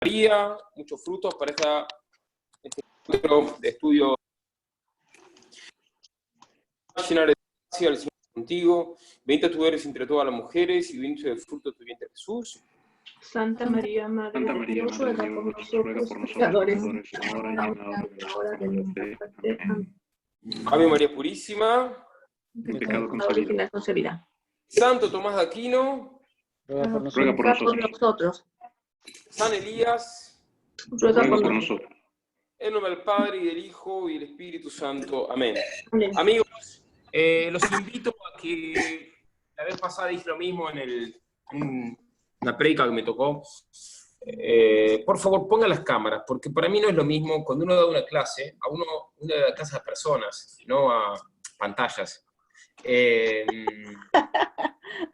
María, muchos frutos para este encuentro de estudio. Llenar de gracia al Señor contigo, bendita tú eres entre todas las mujeres y bendito es el fruto de tu vientre Jesús. Santa María, Madre de Dios, ruega por nosotros pecadores, ahora y en la hora de nuestra muerte. Amén. Ave María Purísima, Pecado original concebida. Santo Tomás de Aquino, Ruega por nosotros. San Elías, Ruega por nosotros. en nombre del Padre, y del Hijo, y del Espíritu Santo. Amén. Amén. Amigos, los invito a que la vez pasada dije lo mismo en una prédica que me tocó. Por favor, pongan las cámaras, porque para mí no es lo mismo cuando uno da una clase, uno da clase a personas, no a pantallas.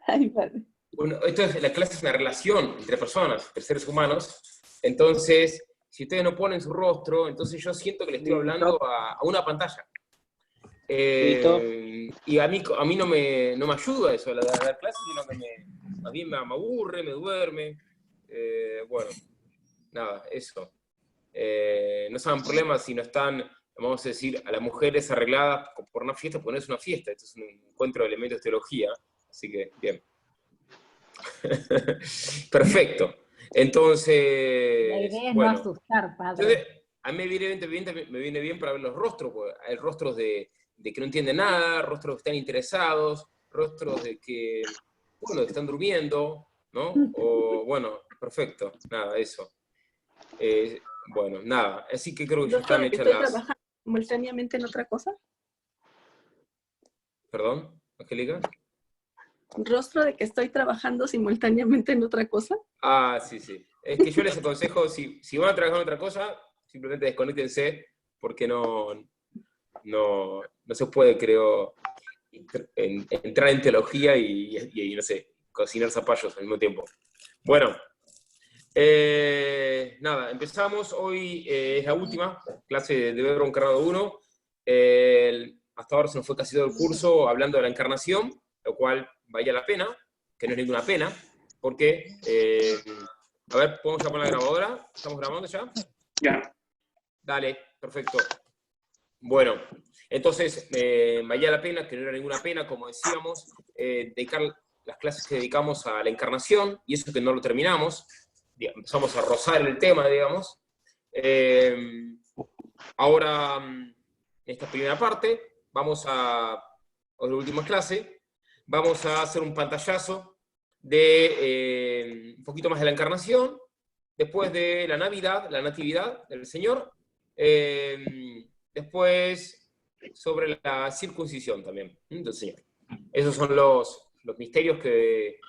Ay, padre. Bueno, la clase es una relación entre personas, entre seres humanos. Entonces, si ustedes no ponen su rostro, entonces yo siento que le estoy hablando a una pantalla. Y a mí no me ayuda eso, la clase, sino que a mí me aburre, me duerme. Bueno, nada, eso. No se hagan problemas si no están, vamos a decir, a las mujeres arregladas por una fiesta, porque no es una fiesta, esto es un encuentro de elementos de teología, así que, bien. Perfecto. Entonces, la idea es bueno, no asustar, padre. Entonces, a mí me viene bien para ver los rostros, porque hay rostros de que no entienden nada, rostros que están interesados, rostros de que, bueno, que están durmiendo, ¿no? O, bueno, perfecto, nada, eso. Bueno, nada, así que creo que ya están hechas ¿Estoy las... trabajando simultáneamente en otra cosa? ¿Perdón, Angélica? ¿Rostro de que estoy trabajando simultáneamente en otra cosa? Ah, sí, sí. Es que yo les aconsejo, si van a trabajar en otra cosa, simplemente desconéctense, porque no se puede, creo, entrar en teología y, no sé, cocinar zapallos al mismo tiempo. Bueno, nada, empezamos. Hoy es la última clase de Verbo Encarnado 1. Hasta ahora se nos fue casi todo el curso hablando de la encarnación, lo cual valía la pena, que no es ninguna pena, porque, a ver, ¿podemos ya poner la grabadora? ¿Estamos grabando ya? Ya. Dale, perfecto. Bueno, entonces, valía la pena, que no era ninguna pena, como decíamos, dedicar las clases que dedicamos a la encarnación, y eso que no lo terminamos, empezamos a rozar el tema, digamos. Ahora, en esta primera parte, vamos a la última clase, vamos a hacer un pantallazo de un poquito más de la encarnación, después de la Navidad, la Natividad del Señor, después sobre la circuncisión también del Señor. Esos son los misterios que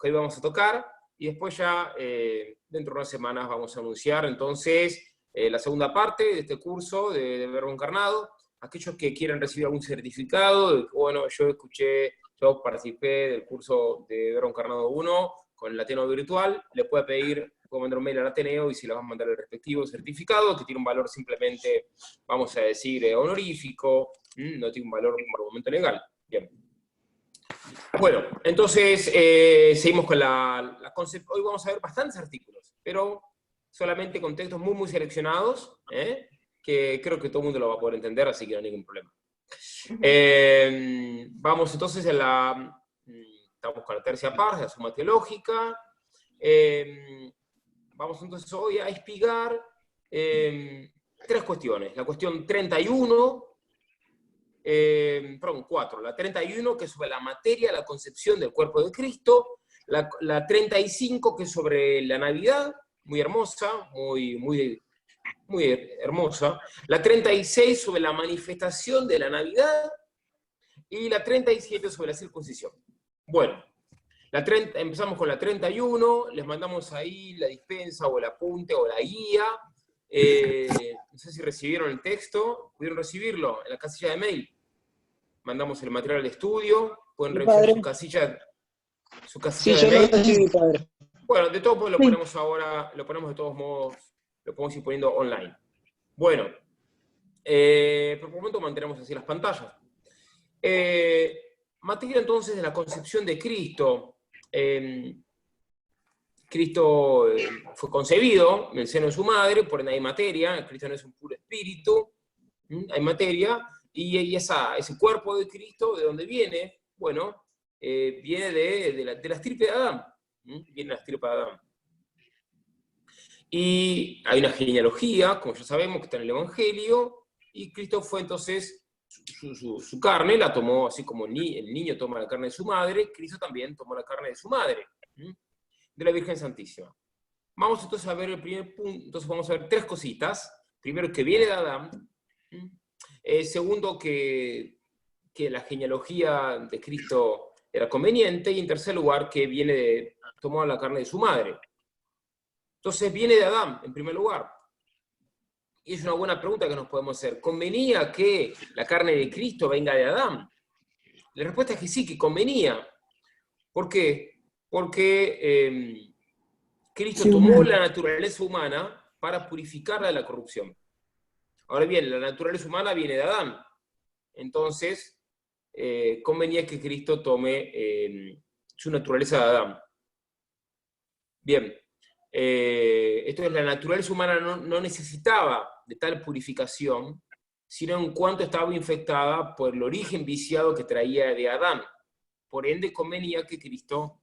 hoy vamos a tocar, y después ya dentro de unas semanas vamos a anunciar entonces la segunda parte de este curso de Verbo Encarnado. Aquellos que quieran recibir algún certificado, bueno, yo participé del curso de Verbo Encarnado 1 con el Ateneo virtual, le puede mandar un mail al Ateneo y se le va a mandar el respectivo certificado, que tiene un valor simplemente, vamos a decir, honorífico, no tiene un valor por el momento legal. Bien. Bueno, entonces seguimos con la concepción. Hoy vamos a ver bastantes artículos, pero solamente con textos muy, muy seleccionados, que creo que todo el mundo lo va a poder entender, así que no hay ningún problema. Vamos entonces estamos con la tercera parte, la suma teológica. Vamos entonces hoy a espigar tres cuestiones. La cuestión 31, perdón, 4. La 31, que es sobre la materia, la concepción del cuerpo de Cristo. La 35, que es sobre la Navidad, muy hermosa, muy hermosa. La 36, sobre la manifestación de la Navidad. Y la 37, sobre la circuncisión. Bueno, empezamos con la 31, les mandamos ahí la dispensa o el apunte o la guía. No sé si recibieron el texto, pudieron recibirlo en la casilla de mail. Mandamos el material de estudio, pueden revisar su casilla Sí, de yo lo mail. recibí, padre. Bueno, de todos modos lo ponemos ahora, lo ponemos de todos modos, lo podemos ir poniendo online. Bueno, por el momento mantenemos así las pantallas. Materia entonces de la concepción de Cristo. Cristo fue concebido en el seno de su madre, por ende hay materia, Cristo no es un puro espíritu, hay materia, y ese cuerpo de Cristo, ¿de dónde viene? Bueno, viene de la estirpe de Adán, viene de la estirpe de Adán. Y hay una genealogía, como ya sabemos, que está en el Evangelio, y Cristo fue entonces, su carne la tomó, así como el niño toma la carne de su madre, Cristo también tomó la carne de su madre, de la Virgen Santísima. Vamos entonces a ver el primer punto, entonces vamos a ver tres cositas. Primero, que viene de Adán. Segundo, que la genealogía de Cristo era conveniente. Y en tercer lugar, que tomó la carne de su madre. Entonces viene de Adán, en primer lugar. Y es una buena pregunta que nos podemos hacer. ¿Convenía que la carne de Cristo venga de Adán? La respuesta es que sí, que convenía. ¿Por qué? Porque Cristo tomó la naturaleza humana para purificarla de la corrupción. Ahora bien, la naturaleza humana viene de Adán. Entonces, convenía que Cristo tome su naturaleza de Adán. Bien. Entonces, la naturaleza humana no necesitaba de tal purificación, sino en cuanto estaba infectada por el origen viciado que traía de Adán. Por ende, convenía que Cristo,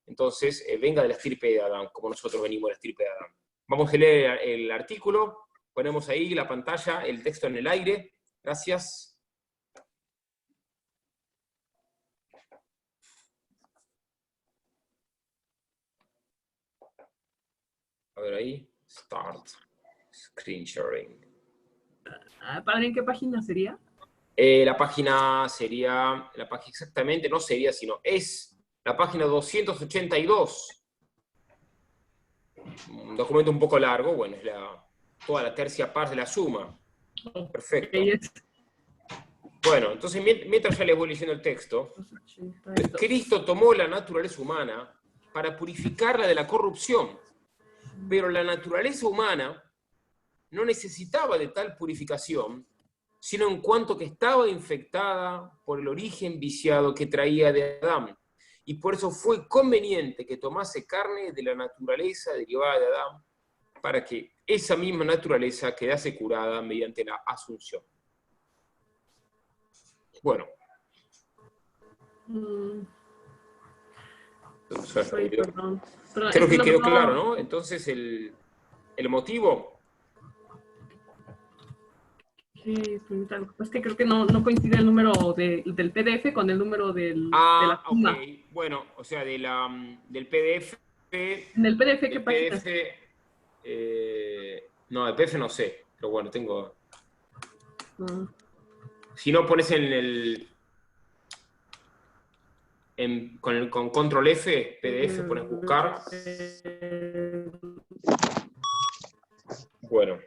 entonces, venga de la estirpe de Adán, como nosotros venimos de la estirpe de Adán. Vamos a leer el artículo, ponemos ahí la pantalla, el texto en el aire. Gracias. A ver ahí, start, screen sharing. ¿Padre, en qué página sería? La página exactamente, no sería, sino es la página 282. Un documento un poco largo, bueno, es toda la tercia parte de la suma. Perfecto. Bueno, entonces mientras ya les voy leyendo el texto, Cristo tomó la naturaleza humana para purificarla de la corrupción, pero la naturaleza humana no necesitaba de tal purificación, sino en cuanto que estaba infectada por el origen viciado que traía de Adán. Y por eso fue conveniente que tomase carne de la naturaleza derivada de Adán, para que esa misma naturaleza quedase curada mediante la asunción. Bueno. Perdón. Creo que quedó claro, ¿no? Entonces, el motivo... Es que creo que no coincide el número del PDF con el número de la suma. Ok. Bueno, o sea, del PDF... En el PDF, ¿qué página? No, el PDF no sé, pero bueno, tengo... Si no pones con control F, PDF, pones buscar. Bueno.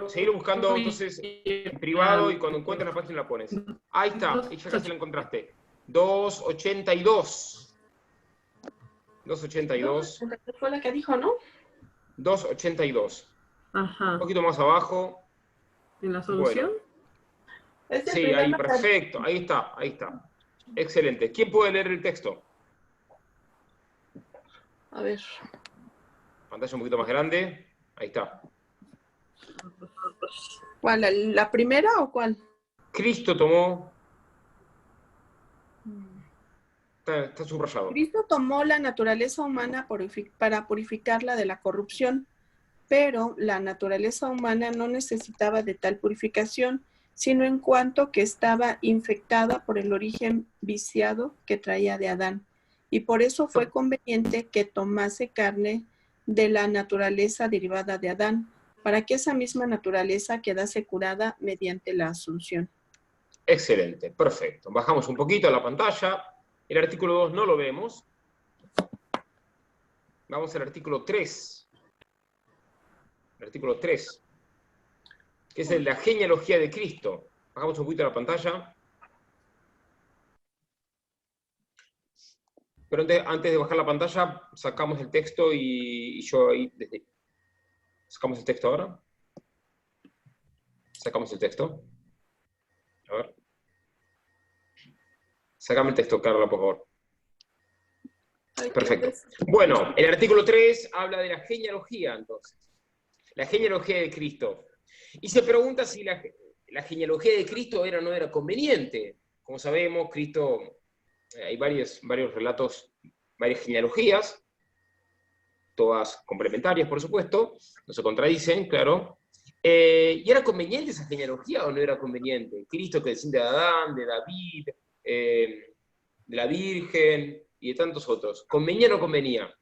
Seguir buscando entonces en privado y cuando encuentres la página la pones. Ahí está, y ya casi la encontraste. 282. 282. Fue la que dijo, ¿no? 282. Ajá. Un poquito más abajo. ¿En la solución? Bueno. Sí, ahí, perfecto. Ahí está. Excelente. ¿Quién puede leer el texto? A ver. Pantalla un poquito más grande. Ahí está. ¿Cuál? ¿La primera o cuál? Cristo tomó... Está subrayado. Cristo tomó la naturaleza humana para purificarla de la corrupción, pero la naturaleza humana no necesitaba de tal purificación, sino en cuanto que estaba infectada por el origen viciado que traía de Adán. Y por eso fue conveniente que tomase carne de la naturaleza derivada de Adán, para que esa misma naturaleza quedase curada mediante la asunción. Excelente, perfecto. Bajamos un poquito a la pantalla. El artículo 2 no lo vemos. Vamos al artículo 3. El artículo 3, que es la genealogía de Cristo. Bajamos un poquito a la pantalla. Pero antes de bajar la pantalla, sacamos el texto y yo ahí... ¿Sacamos el texto ahora? Sacamos el texto. A ver. Sácame el texto, Carla, por favor. Perfecto. Bueno, el artículo 3 habla de la genealogía, entonces. La genealogía de Cristo. Y se pregunta si la genealogía de Cristo era o no era conveniente. Como sabemos, Cristo, hay varios relatos, varias genealogías, todas complementarias, por supuesto, no se contradicen, claro. ¿Y era conveniente esa genealogía o no era conveniente? Cristo que desciende de Adán, de David, de la Virgen y de tantos otros. ¿Convenía o no convenía?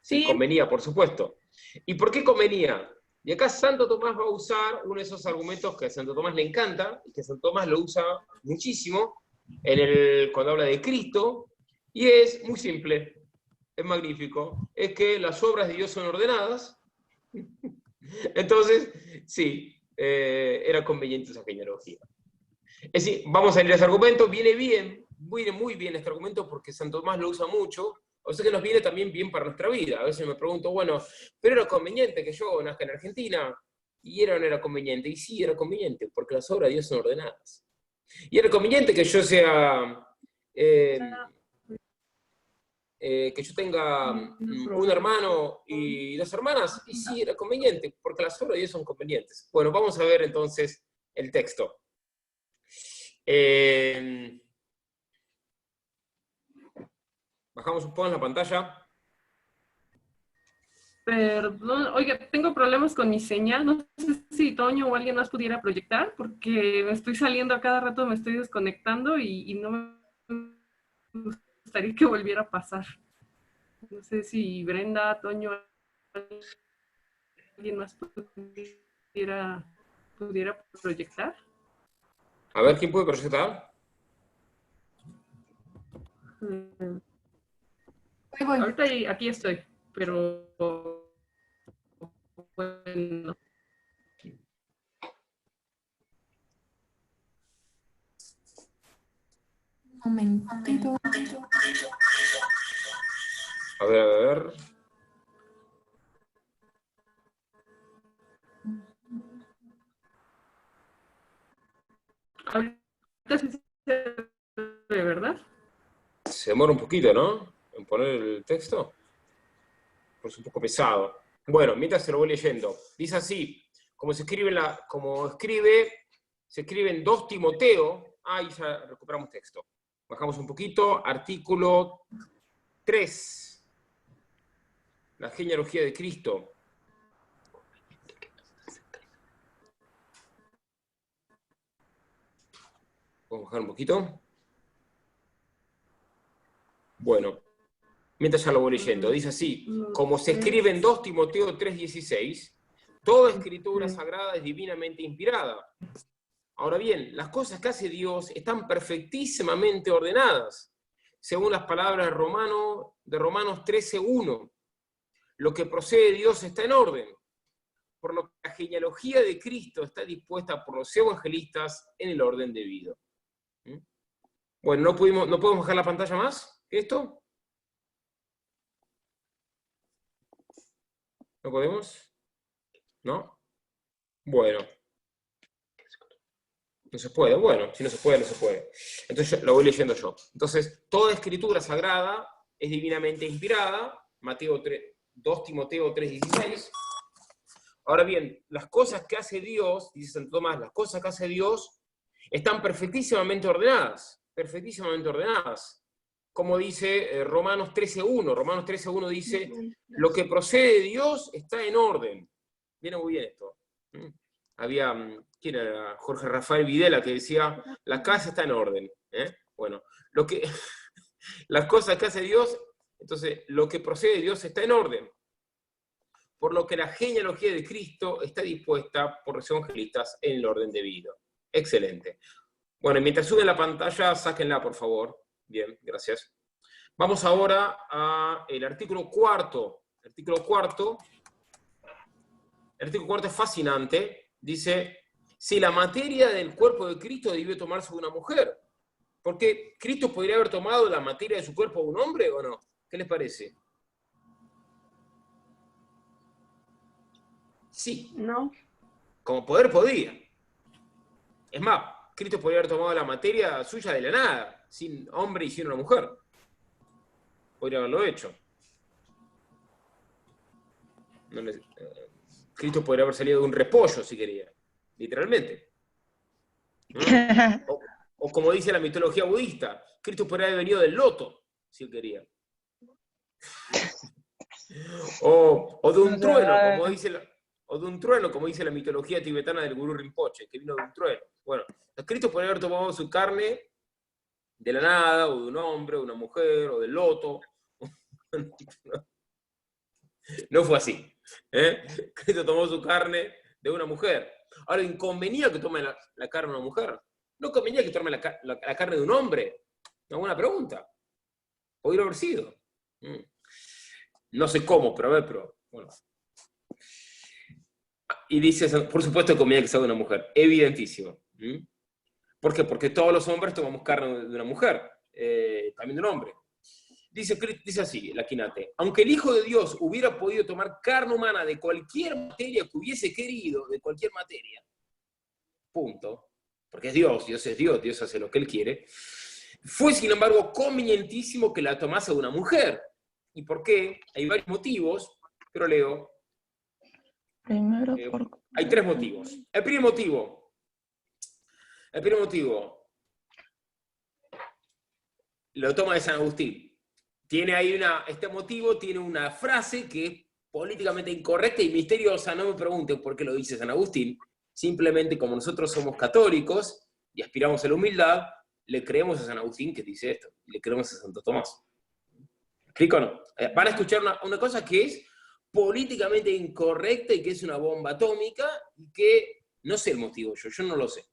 Sí, convenía, por supuesto. ¿Y por qué convenía? Y acá Santo Tomás va a usar uno de esos argumentos que a Santo Tomás le encanta, y que Santo Tomás lo usa muchísimo cuando habla de Cristo, y es muy simple, es magnífico, es que las obras de Dios son ordenadas. Entonces, sí, era conveniente esa genealogía. Es decir, vamos a leer ese argumento, viene muy bien este argumento porque Santo Tomás lo usa mucho, o sea que nos viene también bien para nuestra vida. A veces me pregunto, bueno, pero era conveniente que yo nazca en Argentina, y era o no era conveniente, y sí era conveniente, porque las obras de Dios son ordenadas. Y era conveniente que yo sea, que yo tenga un hermano y 2 hermanas, y sí era conveniente, porque las obras de Dios son convenientes. Bueno, vamos a ver entonces el texto. Bajamos un poco en la pantalla. Perdón, oiga, tengo problemas con mi señal. No sé si Toño o alguien más pudiera proyectar, porque me estoy saliendo a cada rato, me estoy desconectando y no me gustaría que volviera a pasar. No sé si Brenda, Toño, alguien más pudiera proyectar. A ver, ¿quién puede proyectar? Ahorita aquí estoy, pero bueno. Un momentito. A ver. Ahorita sí se ve, ¿verdad? Se demora un poquito, ¿no? En poner el texto. Pues es un poco pesado. Bueno, mientras se lo voy leyendo. Dice así, se escribe en 2 Timoteo. Ahí ya recuperamos texto. Bajamos un poquito. Artículo 3. La genealogía de Cristo. Vamos a bajar un poquito. Bueno, mientras ya lo voy leyendo, dice así, como se escribe en 2 Timoteo 3:16, toda escritura sagrada es divinamente inspirada. Ahora bien, las cosas que hace Dios están perfectísimamente ordenadas, según las palabras de Romanos 13:1. Lo que procede de Dios está en orden, por lo que la genealogía de Cristo está dispuesta por los evangelistas en el orden debido. Bueno, ¿no podemos bajar la pantalla más que esto? ¿No podemos? ¿No? Bueno. No se puede. Bueno, si no se puede, no se puede. Entonces lo voy leyendo yo. Entonces, toda escritura sagrada es divinamente inspirada. 2 Timoteo 3:16. Ahora bien, las cosas que hace Dios, dice Santo Tomás, las cosas que hace Dios están perfectísimamente ordenadas. Perfectísimamente ordenadas. Como dice Romanos 13:1. Romanos 13:1 dice, lo que procede de Dios está en orden. Viene muy bien esto. Había, ¿quién era? Jorge Rafael Videla, que decía, la casa está en orden. Bueno, las cosas que hace Dios, entonces, lo que procede de Dios está en orden. Por lo que la genealogía de Cristo está dispuesta por los evangelistas en el orden debido. Excelente. Bueno, mientras suben la pantalla, sáquenla, por favor. Bien, gracias. Vamos ahora al artículo 4. El artículo 4 es fascinante. Dice, si la materia del cuerpo de Cristo debió tomarse de una mujer, porque Cristo podría haber tomado la materia de su cuerpo de un hombre o no. ¿Qué les parece? Sí. No. Como poder podía. Es más, Cristo podría haber tomado la materia suya de la nada, sin hombre y sin una mujer. podría haberlo hecho. Cristo podría haber salido de un repollo si quería, literalmente. ¿No? O como dice la mitología budista, Cristo podría haber venido del loto, si él quería. O de un trueno, como dice la mitología tibetana del Gurú Rinpoche, que vino de un trueno. Bueno, Cristo podría haber tomado su carne de la nada, o de un hombre, o de una mujer, o del loto. No fue así. Cristo tomó su carne de una mujer. Ahora, ¿inconvenía que tome la carne de una mujer? ¿No convenía que tome la carne de un hombre? Una buena pregunta. Podría haber sido. No sé cómo, pero a ver, bueno. Y dice, por supuesto que convenía que sea de una mujer. Evidentísimo. ¿Por qué? Porque todos los hombres tomamos carne de una mujer. También de un hombre. Dice así, la Quinate, aunque el Hijo de Dios hubiera podido tomar carne humana de cualquier materia que hubiese querido, de cualquier materia, punto, porque es Dios es Dios, Dios hace lo que Él quiere, fue sin embargo convenientísimo que la tomase de una mujer. ¿Y por qué? Hay varios motivos, pero leo. Primero, hay 3 motivos. El primer motivo, lo toma de San Agustín. Tiene ahí este motivo tiene una frase que es políticamente incorrecta y misteriosa. No me pregunten por qué lo dice San Agustín. Simplemente como nosotros somos católicos y aspiramos a la humildad, le creemos a San Agustín que dice esto. Y le creemos a Santo Tomás. ¿Me explico o no? Van a escuchar una cosa que es políticamente incorrecta y que es una bomba atómica y que no sé el motivo yo no lo sé.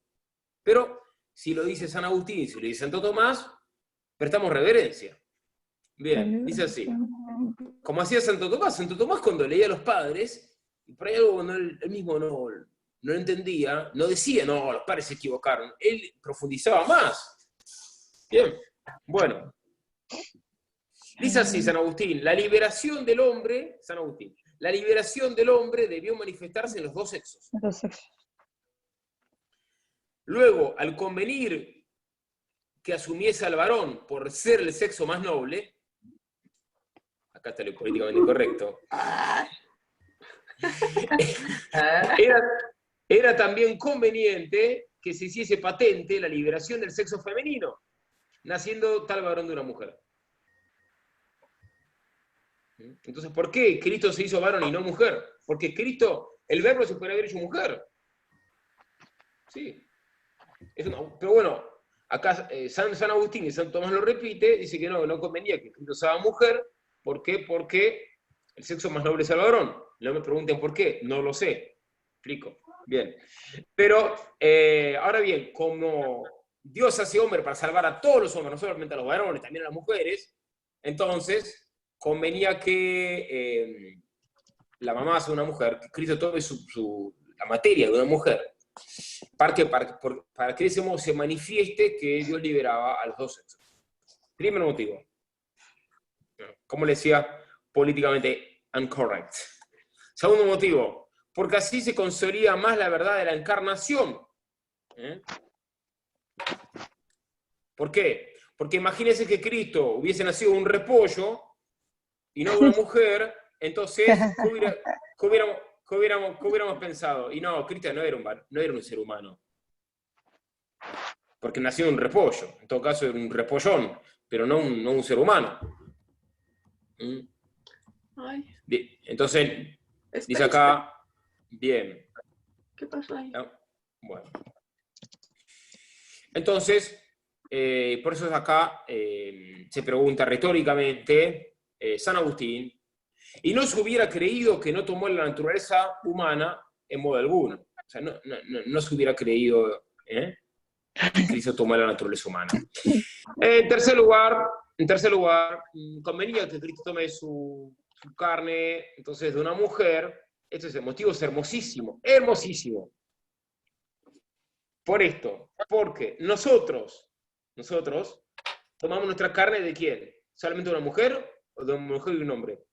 Pero si lo dice San Agustín y si lo dice Santo Tomás, prestamos reverencia. Bien, dice así. Como hacía Santo Tomás cuando leía a los padres, y por ahí algo cuando él mismo no lo entendía, no decía, no, los padres se equivocaron. Él profundizaba más. Bien, bueno. Dice así San Agustín, la liberación del hombre debió manifestarse en los 2 sexos. Luego, al convenir que asumiese al varón por ser el sexo más noble, acá está lo políticamente incorrecto, era también conveniente que se hiciese patente la liberación del sexo femenino, naciendo tal varón de una mujer. Entonces, ¿por qué Cristo se hizo varón y no mujer? Porque Cristo, el verbo se podría haber hecho mujer. Sí. Pero bueno, acá San Agustín y San Tomás lo repite, dice que no convenía que Cristo sea mujer. ¿Por qué? Porque el sexo más noble es el varón. No me pregunten por qué, no lo sé. Explico. Bien. Pero, ahora bien, como Dios hace hombre para salvar a todos los hombres, no solamente a los varones, también a las mujeres, entonces convenía que la mamá sea una mujer, que Cristo tome la materia de una mujer, para que de ese modo se manifieste que Dios liberaba a los 2 sexos. Primer motivo. Como le decía, políticamente incorrect. Segundo motivo, porque así se consolida más la verdad de la encarnación. ¿Por qué? Porque imagínense que Cristo hubiese nacido de un repollo y no de una mujer, entonces, ¿qué hubiéramos pensado? Y no, Cristo no era un ser humano. Porque nació de un repollo, en todo caso era un repollón, pero no un ser humano. Bien, entonces, dice acá, bien. ¿Qué pasó ahí? Bueno. Entonces, por eso acá se pregunta retóricamente San Agustín, y no se hubiera creído que no tomó la naturaleza humana en modo alguno. O sea, no se hubiera creído que Cristo tomó la naturaleza humana. En tercer lugar, convenía que Cristo tome su carne, entonces, de una mujer. Este es el motivo, es hermosísimo, hermosísimo. Por esto, porque nosotros tomamos nuestra carne ¿de quién? ¿Solamente de una mujer o de una mujer y un hombre?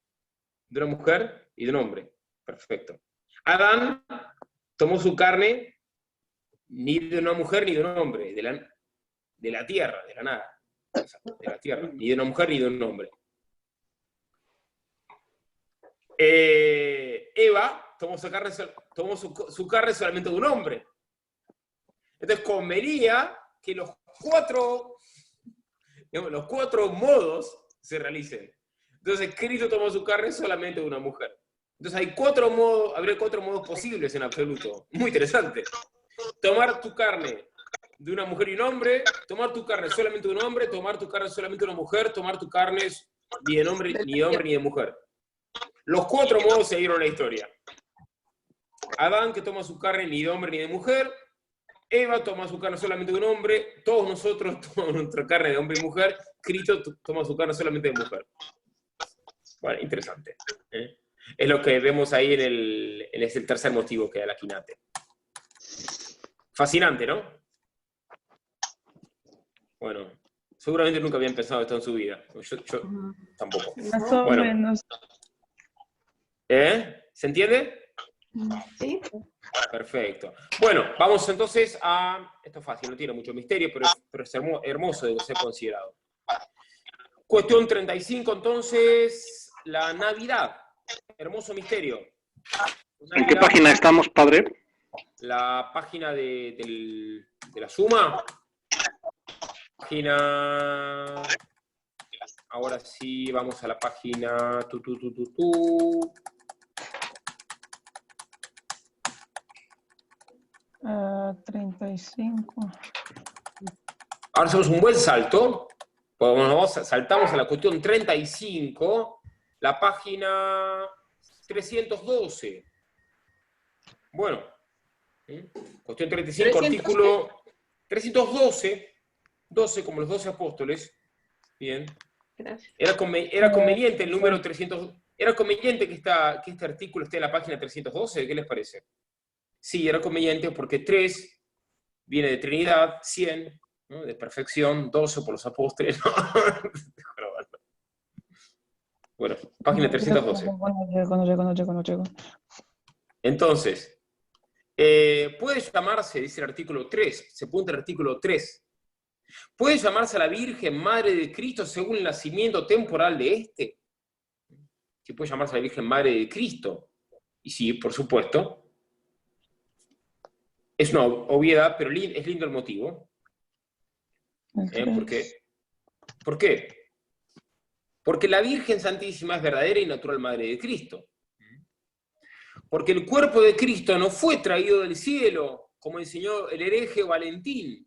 De una mujer y de un hombre. Perfecto. Adán tomó su carne ni de una mujer ni de un hombre, de la tierra, de la nada. De la tierra, ni de una mujer ni de un hombre. Eva tomó su carne solamente de un hombre. Entonces convenía que los cuatro modos se realicen. Entonces Cristo tomó su carne solamente de una mujer. Entonces habría 4 modos posibles en absoluto. Muy interesante. Tomar tu carne de una mujer y un hombre, tomar tu carne solamente de un hombre, tomar tu carne solamente de una mujer, tomar tu carne ni de hombre ni de mujer. Los 4 modos se dieron en la historia. Adán, que toma su carne ni de hombre ni de mujer. Eva toma su carne solamente de un hombre. Todos nosotros tomamos nuestra carne de hombre y mujer. Cristo toma su carne solamente de mujer. Bueno, interesante. Es lo que vemos ahí en ese tercer motivo que da la quinate. Fascinante, ¿no? Bueno, seguramente nunca habían pensado esto en su vida. Yo tampoco. Más o menos. ¿Se entiende? Sí. Perfecto. Bueno, vamos entonces a... Esto es fácil, no tiene mucho misterio, pero es hermoso de ser considerado. Cuestión 35, entonces, la Navidad. Hermoso misterio. Navidad, ¿En qué página estamos, padre? La página de la suma. Página... Ahora sí, vamos a la página... 35. Ahora hacemos un buen salto. Saltamos a la cuestión 35, la página 312. Bueno, cuestión 35, 312. artículo 312, 12 como los 12 apóstoles. Bien. Gracias. Era conveniente el número 300. ¿Era conveniente que este artículo esté en la página 312? ¿Qué les parece? Sí, era conveniente porque 3 viene de Trinidad, 100, ¿no? De perfección, 12 por los apóstoles. ¿No? Bueno, página 312. No llego. Entonces, puede llamarse, dice el artículo 3, se apunta el artículo 3, puede llamarse a la Virgen Madre de Cristo según el nacimiento temporal de éste. Sí, puede llamarse a la Virgen Madre de Cristo. Y sí, por supuesto. Es una obviedad, pero es lindo el motivo. ¿Por qué? Porque la Virgen Santísima es verdadera y natural Madre de Cristo. Porque el cuerpo de Cristo no fue traído del cielo, como enseñó el hereje Valentín,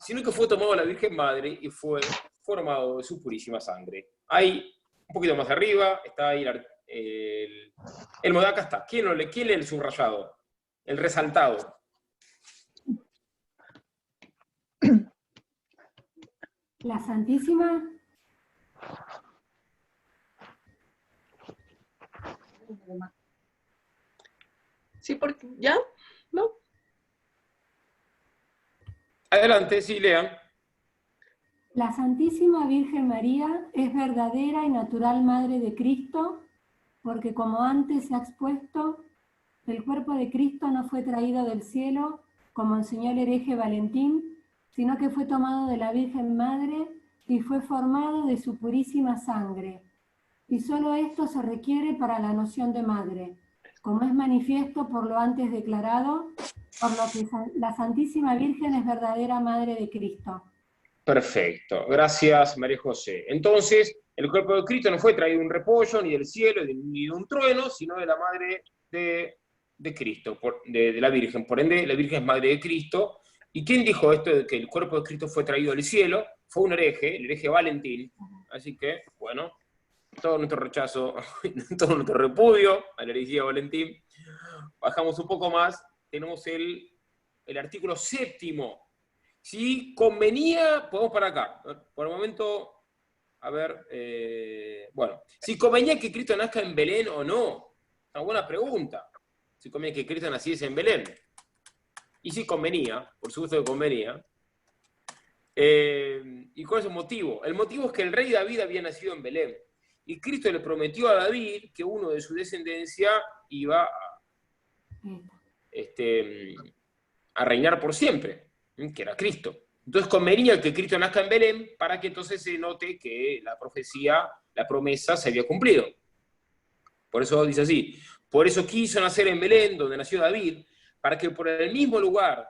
sino que fue tomado a la Virgen Madre y fue formado de su purísima sangre. Ahí, un poquito más arriba, está ahí el modelo. Acá está. ¿Quién lee el subrayado? El resaltado. La Santísima. Sí, porque ya, ¿no? Adelante, sí, lean. La Santísima Virgen María es verdadera y natural Madre de Cristo, porque como antes se ha expuesto, el cuerpo de Cristo no fue traído del cielo, como enseñó el hereje Valentín, sino que fue tomado de la Virgen Madre y fue formado de su purísima sangre. Y solo esto se requiere para la noción de madre, como es manifiesto por lo antes declarado, por lo que la Santísima Virgen es verdadera Madre de Cristo. Perfecto, gracias María José. Entonces, el cuerpo de Cristo no fue traído de un repollo, ni del cielo, ni de un trueno, sino de la Madre de Cristo, de la Virgen. Por ende, la Virgen es Madre de Cristo. ¿Y quién dijo esto de que el cuerpo de Cristo fue traído del cielo? Fue un hereje, el hereje Valentín. Así que, bueno, todo nuestro rechazo, todo nuestro repudio a la herejía de Valentín. Bajamos un poco más, tenemos el artículo 7. Si convenía, podemos para acá. Por el momento, a ver, bueno, si convenía que Cristo nazca en Belén o no. Una buena pregunta. Si convenía que Cristo naciese en Belén. Y si convenía, por supuesto que convenía. ¿Y cuál es el motivo? El motivo es que el rey David había nacido en Belén. Y Cristo le prometió a David que uno de su descendencia iba a reinar por siempre, que era Cristo. Entonces convenía que Cristo nazca en Belén para que entonces se note que la profecía, la promesa se había cumplido. Por eso dice así, por eso quiso nacer en Belén, donde nació David, para que por el mismo lugar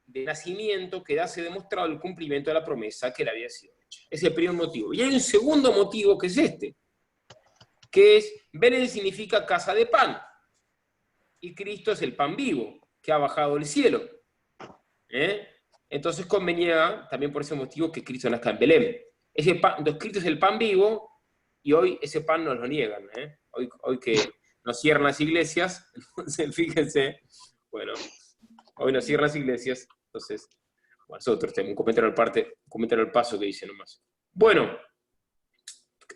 de nacimiento quedase demostrado el cumplimiento de la promesa que le había sido hecha. Ese es el primer motivo. Y hay un segundo motivo que es este, que es, Belén significa casa de pan, y Cristo es el pan vivo, que ha bajado del cielo. Entonces convenía, también por ese motivo, que Cristo nazca en Belén. Entonces Cristo es el pan vivo, y hoy ese pan nos lo niegan. Hoy que nos cierran las iglesias, entonces fíjense, bueno, hoy nos cierran las iglesias, entonces, bueno, nosotros tenemos un comentario al paso que dice nomás. Bueno,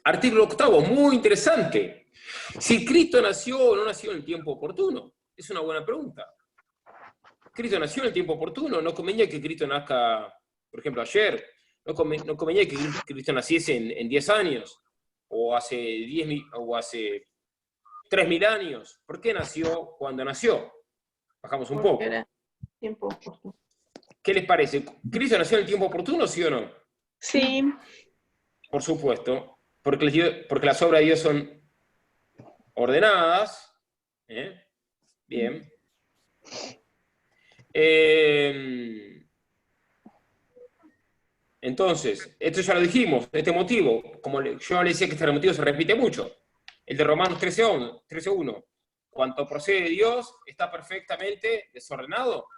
artículo 8, muy interesante. Si Cristo nació o no nació en el tiempo oportuno, es una buena pregunta. Cristo nació en el tiempo oportuno, no convenía que Cristo nazca, por ejemplo, ayer, no convenía que Cristo naciese en 10 años, o hace 3.000 años. ¿Por qué nació cuando nació? Bajamos un poco. Era tiempo oportuno. ¿Qué les parece? ¿Cristo nació en el tiempo oportuno, sí o no? Sí. Por supuesto, porque las obras de Dios son ordenadas. Bien. Entonces, esto ya lo dijimos, este motivo, como yo le decía que este motivo se repite mucho, el de Romanos 13:1, cuanto procede de Dios, está perfectamente desordenado.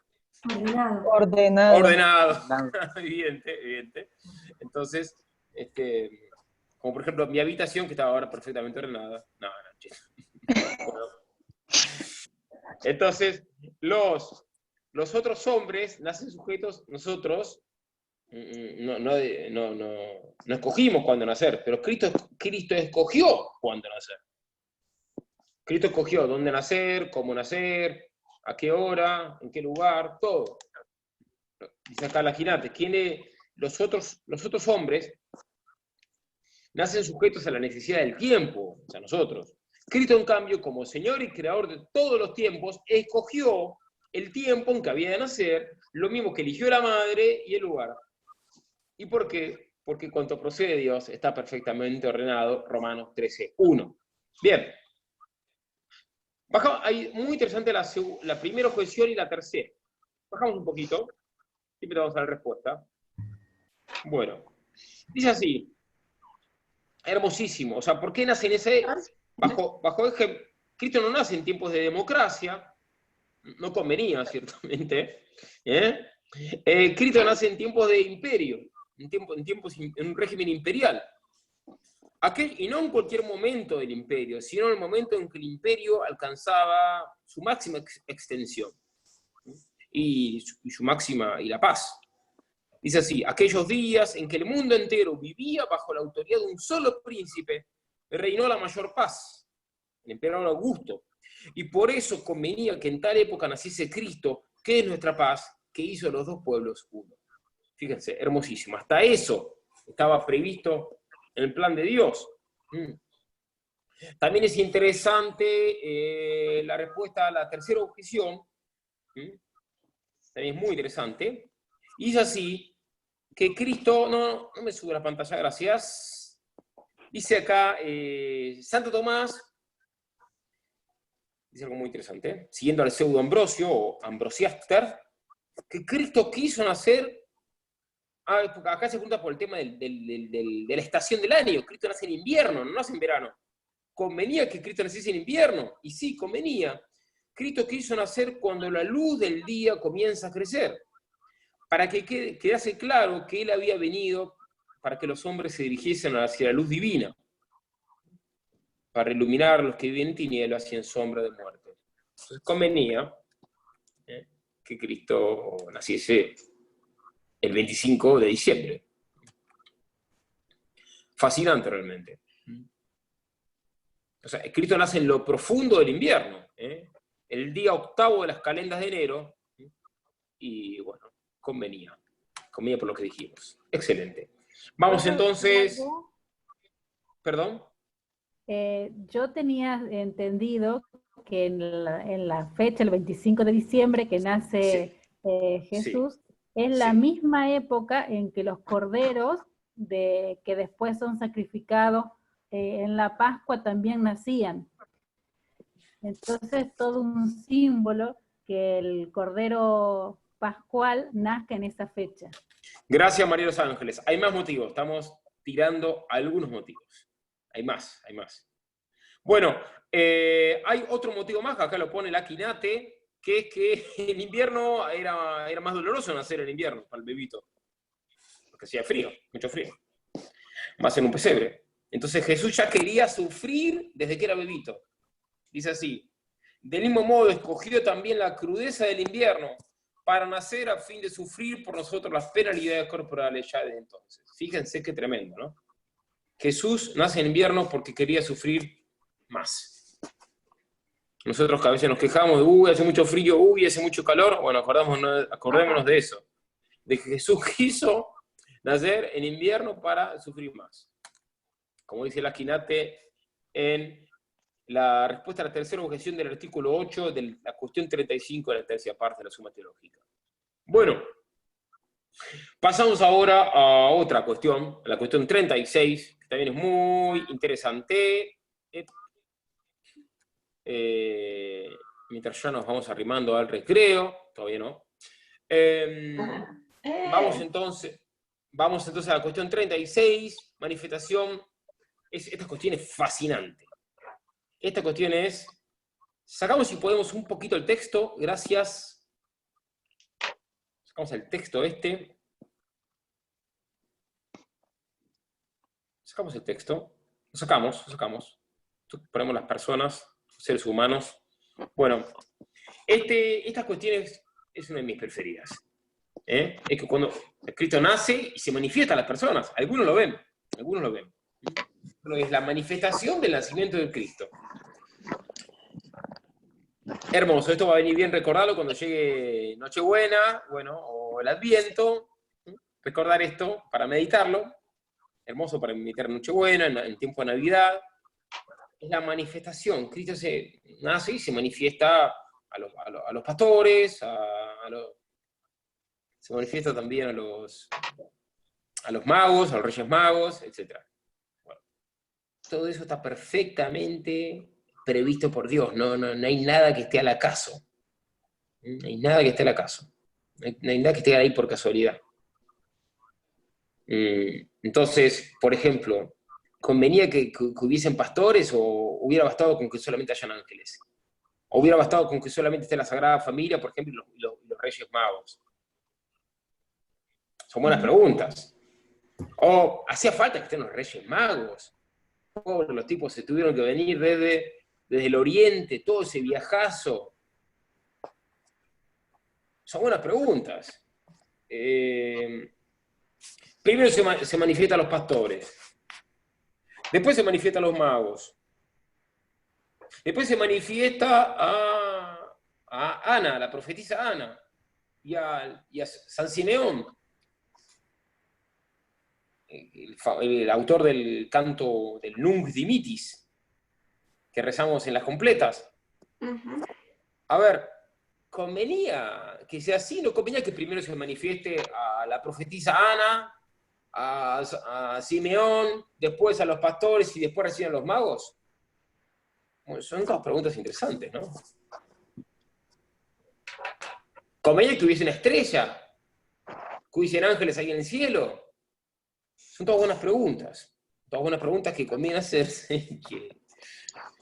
Ordenado. Evidente. Entonces, como por ejemplo mi habitación, que estaba ahora perfectamente ordenada. No, chido. Bueno. Entonces, los otros hombres nacen sujetos, nosotros no escogimos cuándo nacer, pero Cristo escogió cuándo nacer. Cristo escogió dónde nacer, cómo nacer, a qué hora, en qué lugar, todo. Dice acá la Ginate, los otros hombres nacen sujetos a la necesidad del tiempo, o sea, nosotros. Cristo, en cambio, como Señor y Creador de todos los tiempos, escogió el tiempo en que había de nacer, lo mismo que eligió la madre y el lugar. ¿Y por qué? Porque cuanto procede de Dios está perfectamente ordenado, Romanos 13:1. Bien. Hay muy interesante la primera objeción y la tercera. Bajamos un poquito, siempre vamos a la respuesta. Bueno, dice así, hermosísimo, o sea, ¿por qué nace en ese... Bajo Cristo no nace en tiempos de democracia, no convenía, ciertamente. Cristo nace en tiempos de imperio, en un régimen imperial. Y no en cualquier momento del imperio, sino en el momento en que el imperio alcanzaba su máxima extensión y su máxima, y la paz. Dice así, aquellos días en que el mundo entero vivía bajo la autoridad de un solo príncipe, reinó la mayor paz, el emperador Augusto. Y por eso convenía que en tal época naciese Cristo, que es nuestra paz, que hizo los dos pueblos uno. Fíjense, hermosísimo. Hasta eso estaba previsto en el plan de Dios. También es interesante la respuesta a la tercera objeción. También es muy interesante. Y es así que Cristo... No me sube la pantalla, gracias. Dice acá, Santo Tomás, dice algo muy interesante, siguiendo al pseudo Ambrosio, o Ambrosiaster, que Cristo quiso nacer... acá se pregunta por el tema de la estación del año. Cristo nace en invierno, no nace en verano. Convenía que Cristo naciese en invierno, y sí, convenía. Cristo quiso nacer cuando la luz del día comienza a crecer, para que quedase claro que Él había venido para que los hombres se dirigiesen hacia la luz divina, para iluminar a los que viven en tinieblas y en sombra de muerte. Entonces convenía que Cristo naciese el 25 de diciembre. Fascinante realmente. O sea, Cristo nace en lo profundo del invierno, el día 8 de las calendas de enero, y bueno, convenía por lo que dijimos. Excelente. Vamos entonces... ¿Perdón? Yo tenía entendido que en la fecha, el 25 de diciembre, que nace Jesús, es la misma época en que los corderos que después son sacrificados en la Pascua también nacían. Entonces todo un símbolo que el Cordero Pascual nazca en esa fecha. Gracias, María de los Ángeles. Hay más motivos, estamos tirando algunos motivos. Hay más, hay más. Bueno, hay otro motivo más, acá lo pone la Quinate, que es que en invierno era más doloroso nacer en invierno para el bebito. Porque hacía frío, mucho frío. Más en un pesebre. Entonces Jesús ya quería sufrir desde que era bebito. Dice así: del mismo modo escogió también la crudeza del invierno para nacer a fin de sufrir por nosotros las penalidades corporales ya desde entonces. Fíjense qué tremendo, ¿no? Jesús nace en invierno porque quería sufrir más. Nosotros que a veces nos quejamos de, hace mucho frío, hace mucho calor. Bueno, acordémonos de eso. De que Jesús quiso nacer en invierno para sufrir más. Como dice la Quinate en la respuesta a la tercera objeción del artículo 8 de la cuestión 35 de la tercera parte de la Suma Teológica. Bueno, pasamos ahora a otra cuestión, la cuestión 36, que también es muy interesante. Mientras ya nos vamos arrimando al recreo, todavía no. Vamos entonces a la cuestión 36, manifestación. Esta cuestión es fascinante. Esta cuestión es, sacamos si podemos un poquito el texto, gracias. Sacamos el texto este. Sacamos el texto. Lo sacamos. Ponemos las personas, seres humanos. Bueno, esta cuestión es una de mis preferidas. Es que cuando Cristo nace y se manifiesta a las personas, algunos lo ven. Pero es la manifestación del nacimiento de Cristo. Hermoso, esto va a venir bien recordarlo cuando llegue Nochebuena, bueno, o el Adviento. Recordar esto para meditarlo. Hermoso para meditar Nochebuena, en tiempo de Navidad. Es la manifestación. Cristo se nace y se manifiesta a los pastores, se manifiesta también a los magos, a los reyes magos, etc. Bueno, todo eso está perfectamente previsto por Dios, no hay nada que esté al acaso. No hay nada que esté al acaso. No hay nada que esté ahí por casualidad. Entonces, por ejemplo, ¿convenía que hubiesen pastores o hubiera bastado con que solamente hayan ángeles? ¿O hubiera bastado con que solamente esté la Sagrada Familia, por ejemplo, y los Reyes Magos? Son buenas preguntas. ¿O hacía falta que estén los Reyes Magos? Los tipos se tuvieron que venir desde el Oriente, todo ese viajazo. Son buenas preguntas. Primero se manifiesta a los pastores. Después se manifiesta a los magos. Después se manifiesta a Ana, la profetisa Ana, y a San Simeón, el autor del canto del Nunc Dimittis, que rezamos en las completas. A ver, ¿convenía que sea así? ¿No convenía que primero se manifieste a la profetisa Ana, a Simeón, después a los pastores y después recién a los magos? Bueno, son todas preguntas interesantes, ¿no? ¿Convenía que hubiese una estrella? ¿Que hubiesen ángeles ahí en el cielo? Son todas buenas preguntas. Todas buenas preguntas que conviene hacerse.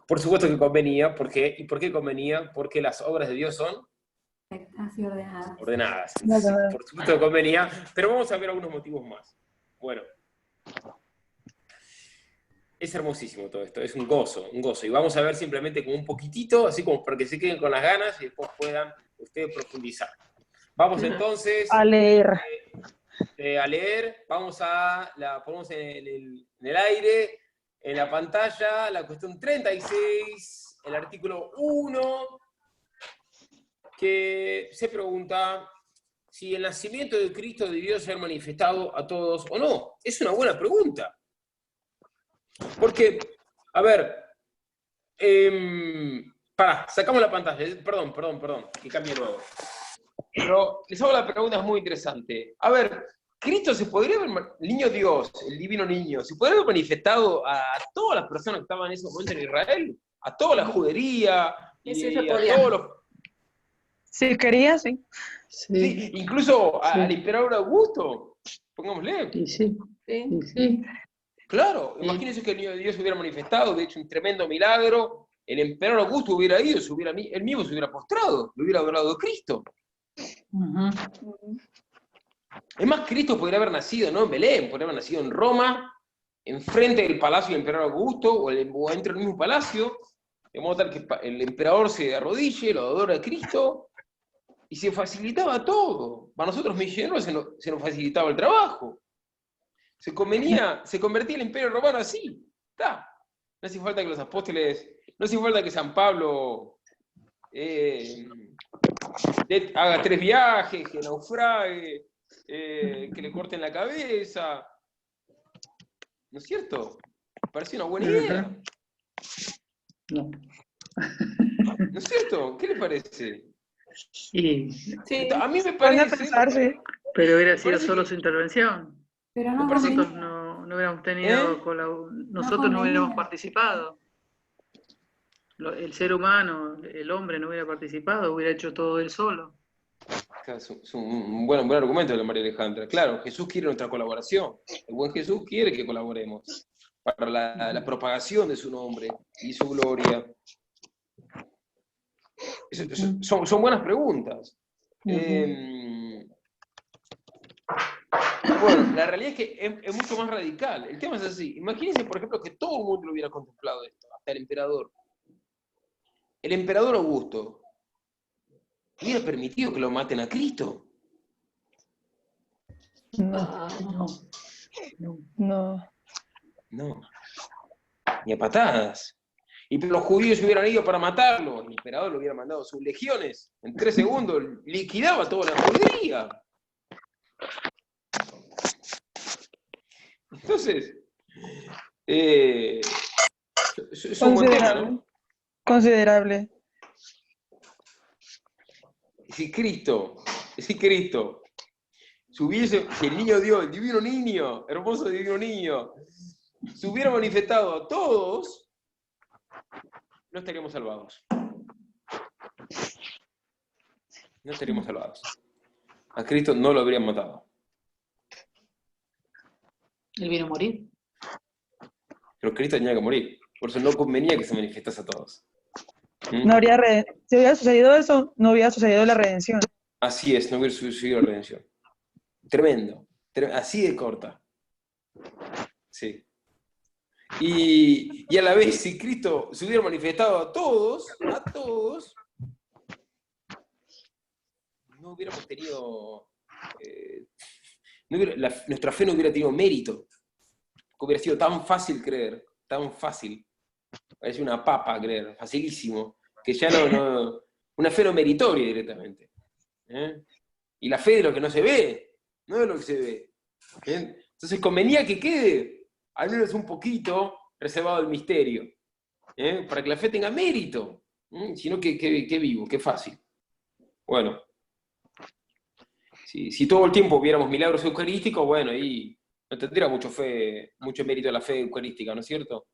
Por supuesto que convenía. ¿Por qué? ¿Y por qué convenía? Porque las obras de Dios son así ordenadas. Por supuesto que convenía, pero vamos a ver algunos motivos más. Bueno, es hermosísimo todo esto, es un gozo. Y vamos a ver simplemente como un poquitito, así como para que se queden con las ganas y después puedan ustedes profundizar. Vamos entonces a leer. Ponemos en el aire, en la pantalla, la cuestión 36, el artículo 1, que se pregunta si el nacimiento de Cristo debió ser manifestado a todos o no. Es una buena pregunta. Porque, a ver, sacamos la pantalla, perdón, que cambie nuevo. Pero les hago la pregunta, es muy interesante. A ver, Cristo se podría haber, el niño Dios, el divino niño, ¿se podría haber manifestado a todas las personas que estaban en ese momento en Israel? ¿A toda la judería? Y sí y se a podía. todos los... Si quería, sí. Sí, incluso al emperador Augusto, pongámosle. Y sí, Sí. y sí. Claro, Sí. imagínense que el niño de Dios se hubiera manifestado, de hecho un tremendo milagro, el emperador Augusto hubiera ido, él mismo se hubiera postrado, le hubiera adorado a Cristo. Ujú. Es más, Cristo podría haber nacido, no en Belén, podría haber nacido en Roma, enfrente del palacio del emperador Augusto, o dentro del mismo palacio, de modo tal que el emperador se arrodille, lo adora a Cristo, y se facilitaba todo. Para nosotros misioneros se nos facilitaba el trabajo. Se convertía el imperio romano así. Está. No hace falta que los apóstoles, no hace falta que San Pablo haga 3 viajes, que naufrague, que le corten la cabeza. ¿No es cierto? Parece una buena idea. No. ¿No es cierto? ¿Qué le parece? Y, Sí. A mí me Van a parece... pensar, sí. pero hubiera Me sido parece solo que- su intervención. Pero no parece Nosotros convenía. no hubiéramos tenido, nosotros no hubiéramos convenía. participado. El ser humano, el hombre no hubiera participado, hubiera hecho todo él solo. Es un buen argumento de la María Alejandra. Claro, Jesús quiere nuestra colaboración. El buen Jesús quiere que colaboremos para la propagación de su nombre y su gloria. Son buenas preguntas. Bueno, la realidad es que es mucho más radical. El tema es así. Imagínense, por ejemplo, que todo el mundo lo hubiera contemplado esto, hasta el emperador. El emperador Augusto hubiera permitido que lo maten a Cristo. No, no. No. Ni a patadas. Y los judíos hubieran ido para matarlo. El emperador lo hubiera mandado sus legiones. En 3 segundos liquidaba toda la judería. Entonces, es un buen tema, ¿no? Considerable. Si Cristo, si el niño Dios, el divino niño, hermoso divino niño, se hubiera manifestado a todos, no estaríamos salvados. No estaríamos salvados. A Cristo no lo habrían matado. Él vino a morir. Pero Cristo tenía que morir. Por eso no convenía que se manifestase a todos. No habría si hubiera sucedido eso, no hubiera sucedido la redención. Así es, no hubiera sucedido la redención. Tremendo. Así de corta. Sí. Y a la vez, si Cristo se hubiera manifestado a todos, no hubiéramos tenido... nuestra fe no hubiera tenido mérito. Hubiera sido tan fácil creer, tan fácil. Parece una papa creer, facilísimo. Que ya no una fe no meritoria directamente. Y la fe de lo que no se ve, no de lo que se ve. Entonces convenía que quede, al menos un poquito, reservado el misterio. Para que la fe tenga mérito. Sino que vivo, que fácil. Bueno. Si todo el tiempo viéramos milagros eucarísticos, bueno, ahí no tendría mucho mérito la fe eucarística, ¿no es cierto?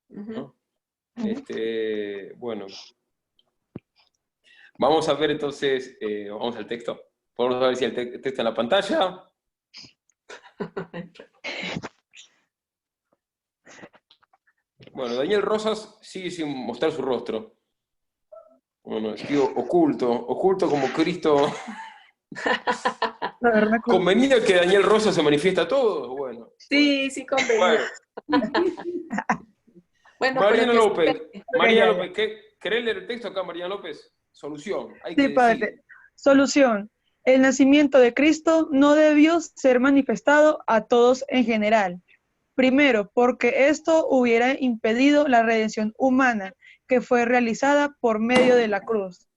¿No? Bueno. Vamos a ver entonces, vamos al texto. Podemos ver si el texto está en la pantalla. Bueno, Daniel Rosas sigue sin mostrar su rostro. Bueno, escribo oculto como Cristo. ¿Convenía que Daniel Rosas se manifiesta a todos? Bueno. Sí, convenía. Bueno, Mariana López, ¿querés leer el texto acá, Mariana López? Solución. Sí, padre. Solución. El nacimiento de Cristo no debió ser manifestado a todos en general. Primero, porque esto hubiera impedido la redención humana que fue realizada por medio de la cruz.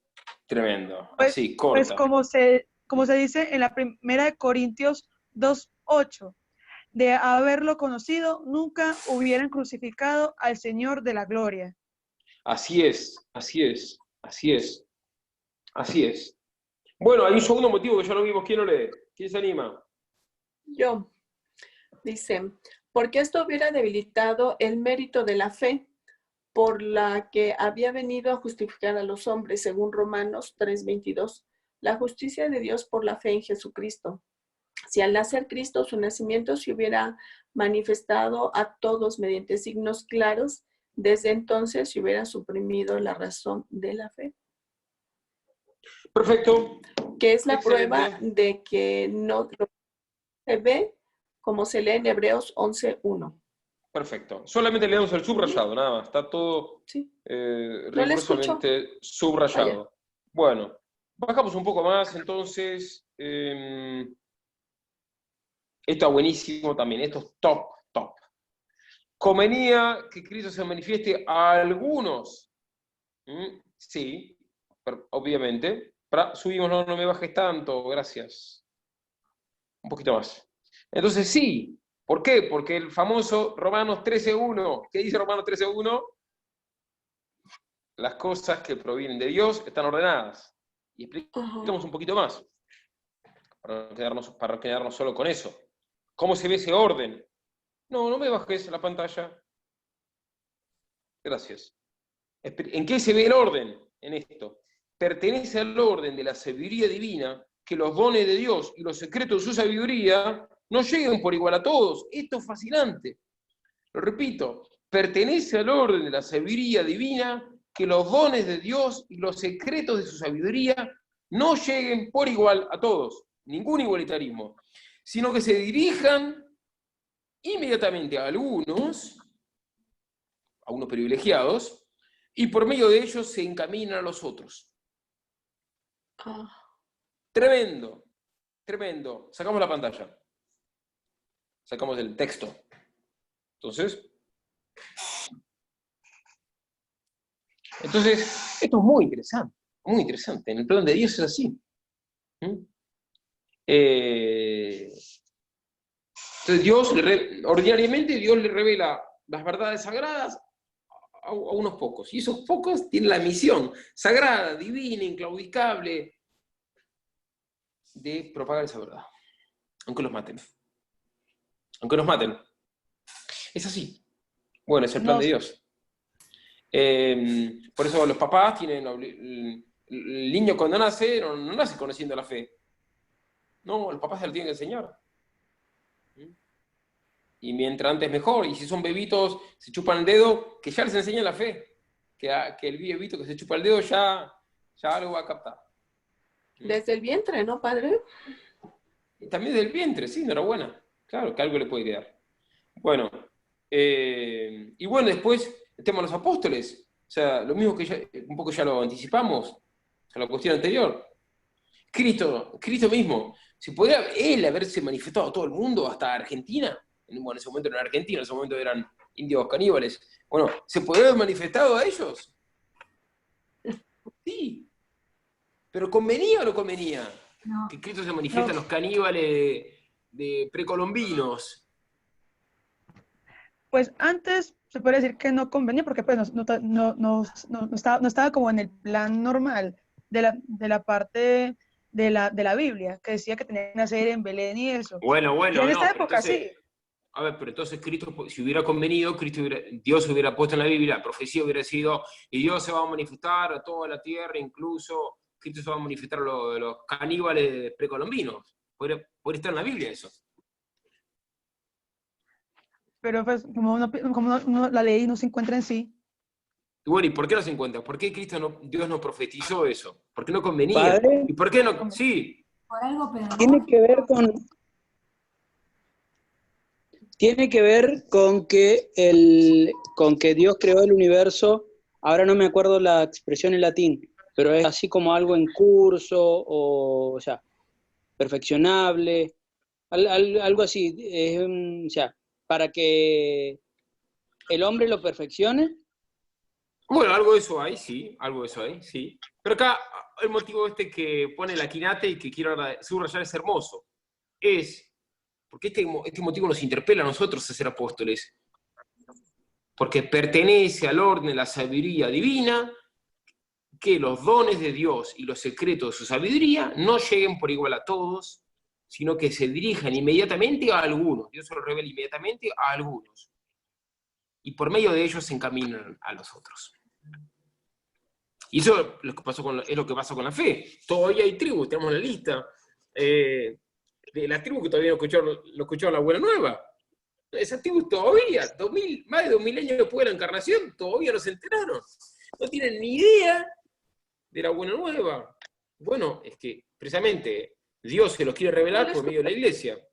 Tremendo. Pues, Así, corta. Pues como se dice en la 1 Corintios 2:8, de haberlo conocido, nunca hubieran crucificado al Señor de la gloria. Así es. Bueno, hay un segundo motivo que ya lo vimos. ¿Quién lo lee? ¿Quién se anima? Yo. Dice, porque esto hubiera debilitado el mérito de la fe, por la que había venido a justificar a los hombres, según Romanos 3:22, la justicia de Dios por la fe en Jesucristo. Si al nacer Cristo, su nacimiento se hubiera manifestado a todos mediante signos claros, desde entonces se hubiera suprimido la razón de la fe. Perfecto. Que es la Excelente. prueba de que no se ve como se lee en Hebreos 11:1. Perfecto. Solamente leemos el subrayado, nada más. Está todo Sí. rigurosamente le escucho. subrayado. Vaya. Bueno, bajamos un poco más, entonces. Esto es buenísimo también, esto es top. Convenía que Cristo se manifieste a algunos. Sí, pero obviamente. Subimos, no me bajes tanto, gracias. Un poquito más. Entonces sí. ¿Por qué? Porque el famoso Romanos 13:1, ¿qué dice Romanos 13:1? Las cosas que provienen de Dios están ordenadas. Y explicamos un poquito más, para no quedarnos solo con eso. ¿Cómo se ve ese orden? No me bajes la pantalla. Gracias. ¿En qué se ve el orden en esto? Pertenece al orden de la sabiduría divina, que los dones de Dios y los secretos de su sabiduría no lleguen por igual a todos. Esto es fascinante. Lo repito, pertenece al orden de la sabiduría divina, que los dones de Dios y los secretos de su sabiduría no lleguen por igual a todos. Ningún igualitarismo. Sino que se dirijan inmediatamente a algunos privilegiados, y por medio de ellos se encaminan a los otros. Tremendo. Sacamos la pantalla. Sacamos el texto. Entonces, esto es muy interesante. En el plan de Dios es así. Entonces ordinariamente Dios le revela las verdades sagradas a unos pocos, y esos pocos tienen la misión sagrada, divina, inclaudicable de propagar esa verdad, aunque los maten. Es así. Bueno, es el plan de Dios. Por eso los papás tienen... El niño cuando nace, no nace conociendo la fe. No, los papás se lo tienen que enseñar. Y mientras antes mejor. Y si son bebitos, se chupan el dedo, que ya les enseñan la fe. Que el bebito que se chupa el dedo ya algo va a captar. Desde el vientre, ¿no, padre? Y también del vientre, sí, enhorabuena. Claro, que algo le puede quedar. Bueno, y bueno, después el tema de los apóstoles. O sea, lo mismo que un poco ya lo anticipamos a la cuestión anterior. Cristo mismo, si podría él haberse manifestado a todo el mundo, hasta Argentina. Bueno, en ese momento no era Argentina, en ese momento eran indios caníbales. Bueno, ¿se podría haber manifestado a ellos? Sí. ¿Pero convenía o no convenía? No. Que Cristo se manifiesta a los caníbales de precolombinos. Pues antes se puede decir que no convenía porque pues no estaba como en el plan normal de la parte de la Biblia, que decía que tenía que nacer en Belén y eso. Bueno, y en esta época entonces, sí. A ver, pero entonces Cristo, si hubiera convenido, Dios hubiera puesto en la Biblia, la profecía hubiera sido, y Dios se va a manifestar a toda la tierra, incluso Cristo se va a manifestar a los caníbales precolombinos. Podría estar en la Biblia eso. Pero pues como la ley no se encuentra en sí. Y bueno, ¿y por qué no se encuentra? ¿Por qué Dios no profetizó eso? ¿Por qué no convenía? Padre, ¿Y por qué no? Sí. Por algo pedagógico. Tiene que ver con que Dios creó el universo. Ahora no me acuerdo la expresión en latín, pero es así como algo en curso, o sea, perfeccionable, algo así, o sea, para que el hombre lo perfeccione. Bueno, algo de eso hay, sí, sí. Pero acá el motivo que pone la quinate y que quiero subrayar es hermoso. Porque este motivo nos interpela a nosotros a ser apóstoles. Porque pertenece al orden de la sabiduría divina, que los dones de Dios y los secretos de su sabiduría no lleguen por igual a todos, sino que se dirijan inmediatamente a algunos. Dios se lo revela inmediatamente a algunos. y por medio de ellos se encaminan a los otros. Y eso es lo que pasa con la fe. Todavía hay tribus, tenemos la lista de las tribus que todavía no escucharon la buena nueva. Esas tribus todavía, más de 2000 años después de la encarnación, todavía no se enteraron. No tienen ni idea de la buena nueva. Bueno, es que precisamente Dios se los quiere revelar por medio de la iglesia.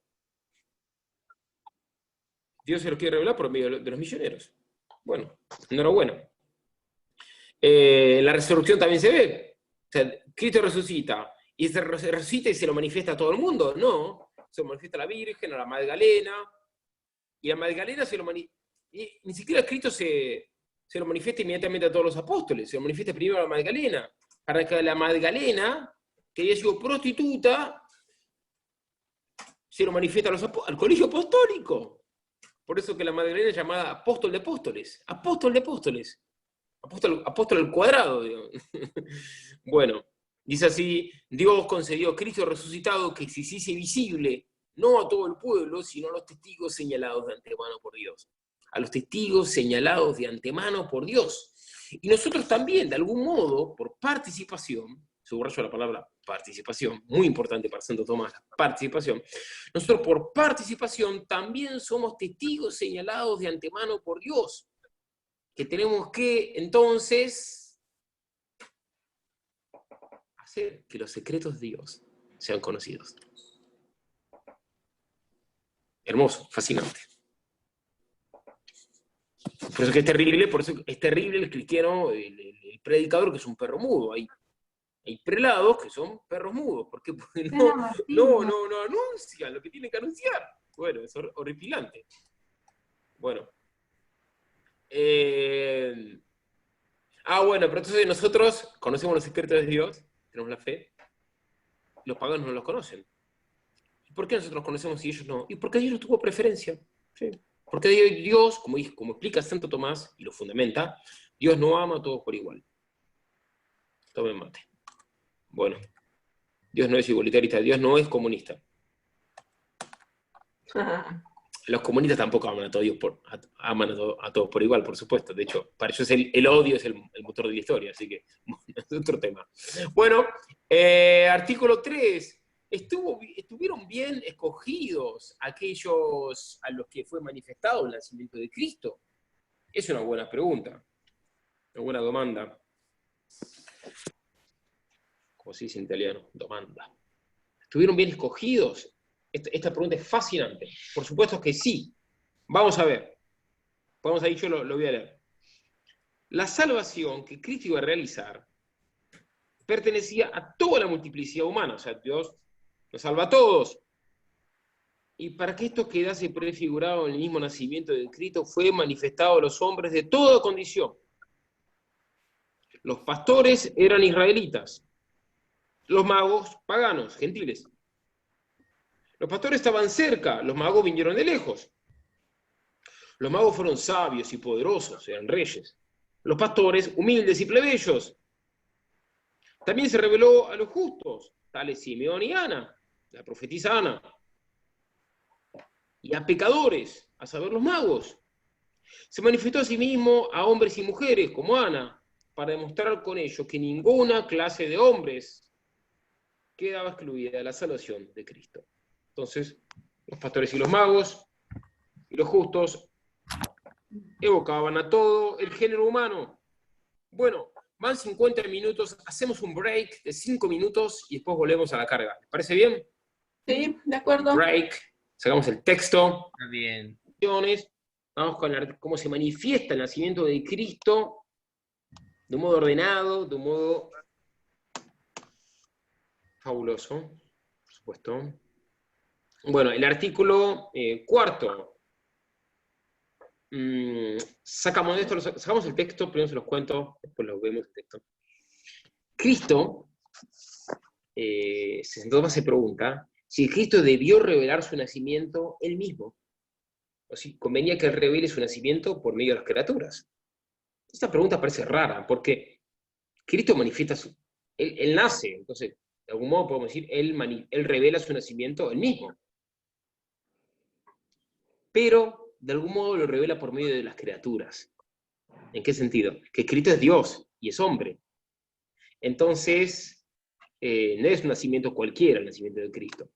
Dios se los quiere revelar por medio de los misioneros. Bueno, enhorabuena. La resurrección también se ve. O sea, Cristo resucita, y se resucita y se lo manifiesta a todo el mundo. No, se lo manifiesta a la Virgen, a la Magdalena, y la Magdalena ni siquiera Cristo se lo manifiesta inmediatamente a todos los apóstoles, se lo manifiesta primero a la Magdalena, para que la Magdalena, que había sido prostituta, se lo manifiesta al colegio apostólico. Por eso que la Magdalena es llamada apóstol de apóstoles. Apóstol de apóstoles. Apóstol al cuadrado, digamos. Bueno, dice así: Dios concedió a Cristo resucitado que se hiciese visible, no a todo el pueblo, sino a los testigos señalados de antemano por Dios. A los testigos señalados de antemano por Dios. Y nosotros también, de algún modo, por participación, subrayo la palabra participación, muy importante para Santo Tomás, participación, nosotros por participación también somos testigos señalados de antemano por Dios, que tenemos que entonces hacer que los secretos de Dios sean conocidos. Hermoso, fascinante. Por eso que es terrible el cristiano, el predicador que es un perro mudo. Hay prelados que son perros mudos. ¿Por qué? Porque no anuncian lo que tienen que anunciar. Bueno, es horripilante. Bueno. Bueno, pero entonces nosotros conocemos los secretos de Dios, tenemos la fe, los paganos no los conocen. ¿Y por qué nosotros conocemos y ellos no? Y porque Dios no tuvo preferencia. ¿Sí? Porque Dios, como explica Santo Tomás, y lo fundamenta, Dios no ama a todos por igual. Tomen mate. Bueno, Dios no es igualitarista, Dios no es comunista. Los comunistas tampoco aman a todos, a todos por igual, por supuesto. De hecho, para ellos el odio es el motor de la historia, así que es otro tema. Bueno, artículo 3. ¿Estuvieron bien escogidos aquellos a los que fue manifestado el nacimiento de Cristo? Es una buena pregunta, una buena domanda. Como se dice en italiano, domanda. ¿Estuvieron bien escogidos? Esta pregunta es fascinante. Por supuesto que sí. Vamos a ver. Vamos ahí, yo lo voy a leer. La salvación que Cristo iba a realizar pertenecía a toda la multiplicidad humana. O sea, Dios nos salva a todos. Y para que esto quedase prefigurado en el mismo nacimiento de Cristo, fue manifestado a los hombres de toda condición. Los pastores eran israelitas. Los magos, paganos, gentiles. Los pastores estaban cerca, los magos vinieron de lejos. Los magos fueron sabios y poderosos, eran reyes. Los pastores, humildes y plebeyos. También se reveló a los justos, tales Simeón y Ana, la profetisa Ana. Y a pecadores, a saber los magos. Se manifestó a sí mismo a hombres y mujeres, como Ana, para demostrar con ello que ninguna clase de hombres quedaba excluida de la salvación de Cristo. Entonces, los pastores y los magos y los justos evocaban a todo el género humano. Bueno, van 50 minutos, hacemos un break de 5 minutos y después volvemos a la carga. ¿Les parece bien? Sí, de acuerdo. Break, sacamos el texto. Está bien. Vamos con cómo se manifiesta el nacimiento de Cristo de un modo ordenado, de un modo fabuloso, por supuesto. Bueno, el artículo 4. Sacamos el texto, primero se los cuento, después lo vemos el texto. Cristo, entonces se pregunta, si Cristo debió revelar su nacimiento él mismo, o si convenía que él revele su nacimiento por medio de las criaturas. Esta pregunta parece rara, porque Cristo manifiesta él nace, entonces, de algún modo podemos decir, él revela su nacimiento él mismo. Pero de algún modo lo revela por medio de las criaturas. ¿En qué sentido? Que Cristo es Dios y es hombre. Entonces, no es un nacimiento cualquiera el nacimiento de Cristo.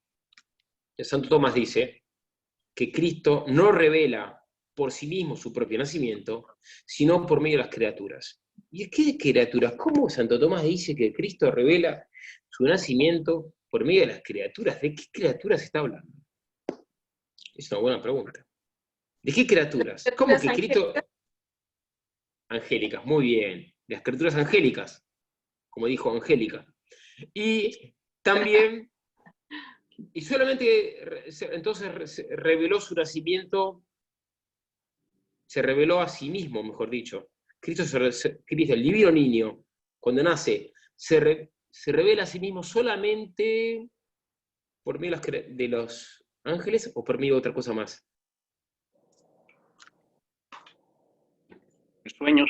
El Santo Tomás dice que Cristo no revela por sí mismo su propio nacimiento, sino por medio de las criaturas. ¿Y es qué criaturas? ¿Cómo Santo Tomás dice que Cristo revela su nacimiento por medio de las criaturas? ¿De qué criaturas está hablando? Es una buena pregunta. ¿De qué criaturas? ¿Cómo que Cristo... Angélicas, muy bien. De las criaturas angélicas, como dijo Angélica. Y también, y solamente entonces reveló su nacimiento, se reveló a sí mismo, mejor dicho. Cristo, el divino niño, cuando nace, se revela a sí mismo solamente por medio de los ángeles o por medio de otra cosa más. Sueños.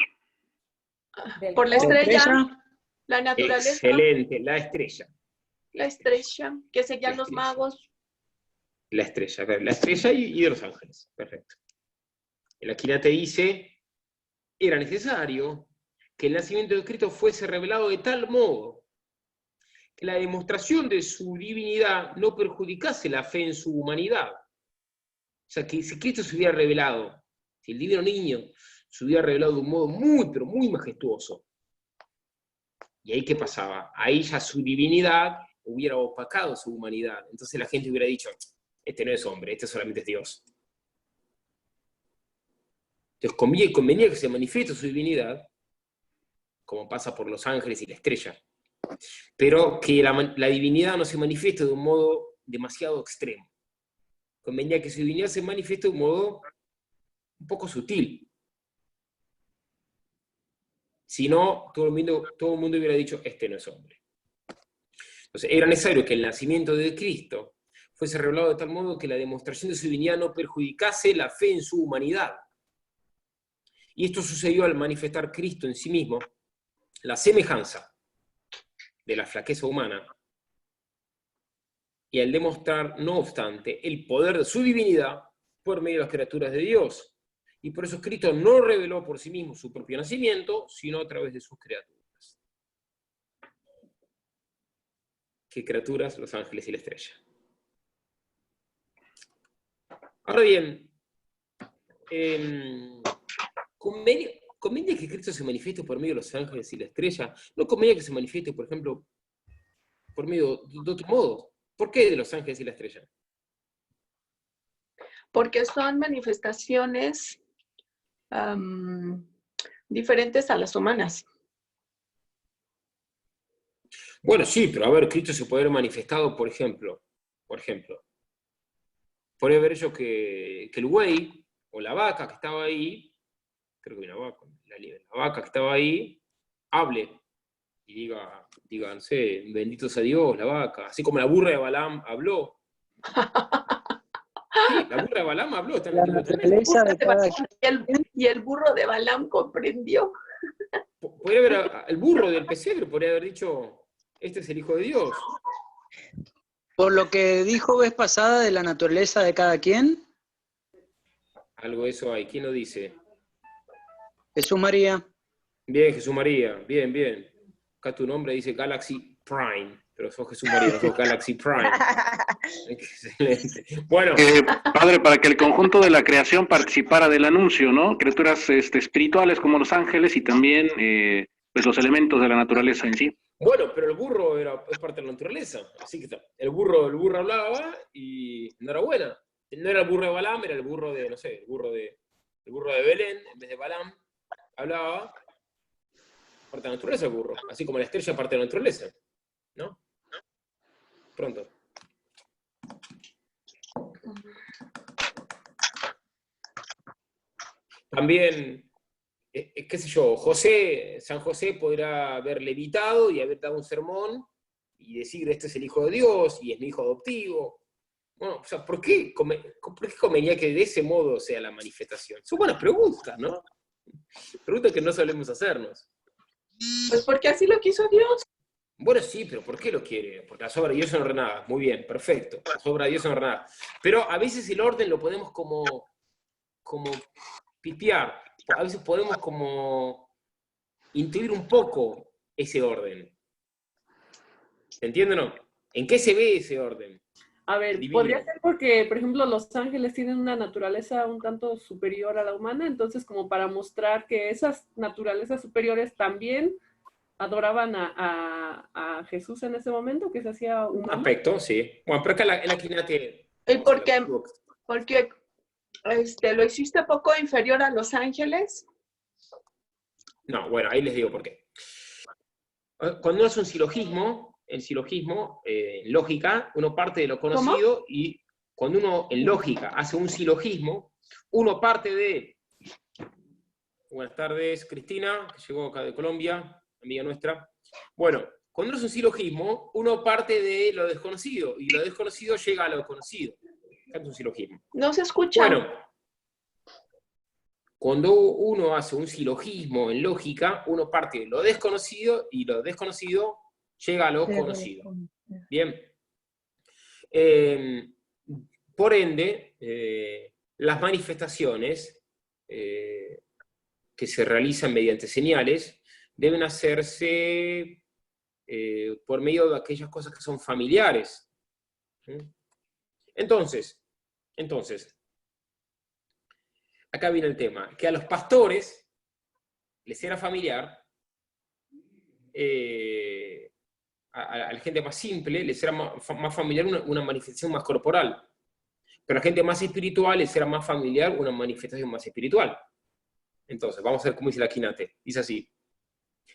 Por la estrella, la naturaleza. Excelente, la estrella. La estrella, que seguían los magos. La estrella y de los ángeles, perfecto. El Aquilate dice, era necesario que el nacimiento de Cristo fuese revelado de tal modo que la demostración de su divinidad no perjudicase la fe en su humanidad. O sea, que si Cristo se hubiera revelado, si el divino niño se hubiera revelado de un modo muy, pero muy majestuoso, ¿y ahí qué pasaba? Ahí ya su divinidad hubiera opacado su humanidad. Entonces la gente hubiera dicho, este no es hombre, este solamente es Dios. Entonces convenía que se manifieste su divinidad, como pasa por los ángeles y la estrella, pero que la divinidad no se manifieste de un modo demasiado extremo. Convenía que su divinidad se manifieste de un modo un poco sutil. Si no, todo el mundo hubiera dicho, este no es hombre. Entonces, era necesario que el nacimiento de Cristo fuese revelado de tal modo que la demostración de su divinidad no perjudicase la fe en su humanidad. Y esto sucedió al manifestar Cristo en sí mismo la semejanza de la flaqueza humana y al demostrar, no obstante, el poder de su divinidad por medio de las criaturas de Dios. Y por eso Cristo no reveló por sí mismo su propio nacimiento, sino a través de sus criaturas. ¿Qué criaturas? Los ángeles y la estrella. Ahora bien, ¿conviene que Cristo se manifieste por medio de los ángeles y la estrella? ¿No conviene que se manifieste, por ejemplo, por medio de otro modo? ¿Por qué de los ángeles y la estrella? Porque son manifestaciones diferentes a las humanas. Bueno, sí, pero a ver, Cristo se puede haber manifestado, por ejemplo, podría haber hecho que el buey o la vaca que estaba ahí, creo que una vaca, la vaca que estaba ahí, hable y diga, no sé, bendito sea Dios, la vaca, así como la burra de Balaam habló. Sí, la burra de Balaam habló. La naturaleza de cada y el burro de Balaam comprendió. Podría haber, el burro del pesebre podría haber dicho, este es el Hijo de Dios. Por lo que dijo vez pasada de la naturaleza de cada quien. Algo de eso hay. ¿Quién lo dice? Jesús María. Bien, Jesús María. Bien, bien. Acá tu nombre dice Galaxy Prime, pero sos Jesús María, no sos Galaxy Prime. Excelente. Bueno. Padre, para que el conjunto de la creación participara del anuncio, ¿no? Criaturas espirituales como los ángeles y también pues los elementos de la naturaleza en sí. Bueno, pero el burro es parte de la naturaleza, así que el burro hablaba y enhorabuena. No era el burro de Balaam, era el burro de, no sé, el burro de Belén, en vez de Balaam, hablaba, parte de la naturaleza el burro, así como la estrella parte de la naturaleza, ¿no? Pronto. También, qué sé yo, San José podrá haber levitado y haber dado un sermón y decir, este es el Hijo de Dios y es mi hijo adoptivo. Bueno, o sea, ¿por qué convenía que de ese modo sea la manifestación? Son buenas preguntas, ¿no? Preguntas que no solemos hacernos. Pues porque así lo quiso Dios. Bueno, sí, pero ¿por qué lo quiere? Porque las obras de Dios son ordenadas. Muy bien, perfecto. Las obras de Dios son ordenadas. Pero a veces el orden lo ponemos como como pipiar, a veces podemos como intuir un poco ese orden. ¿Se entiende o no? ¿En qué se ve ese orden? A ver, Divino. podría ser porque, por ejemplo, los ángeles tienen una naturaleza un tanto superior a la humana, entonces como para mostrar que esas naturalezas superiores también adoraban a Jesús en ese momento, que se hacía Un humano. aspecto, sí. Bueno, pero acá en la Quinate... ¿Y por qué? Porque lo hiciste poco inferior a los ángeles. No, bueno, ahí les digo por qué. Cuando uno hace un silogismo, el silogismo, en lógica, uno parte de lo conocido. ¿Cómo? Y cuando uno en lógica hace un silogismo, uno parte de... Buenas tardes, Cristina, que llegó acá de Colombia, amiga nuestra. Bueno, cuando uno hace un silogismo, uno parte de lo desconocido, y lo desconocido llega a lo conocido. Acá es un silogismo. No se escucha. Bueno, cuando uno hace un silogismo en lógica, uno parte de lo desconocido, y lo desconocido llega a lo conocido. Bien. Por ende, las manifestaciones que se realizan mediante señales deben hacerse por medio de aquellas cosas que son familiares. Entonces, acá viene el tema, que a los pastores les era familiar, a la gente más simple les era más familiar una manifestación más corporal, pero a la gente más espiritual les era más familiar una manifestación más espiritual. Entonces, vamos a ver cómo dice la Quinate. Dice así: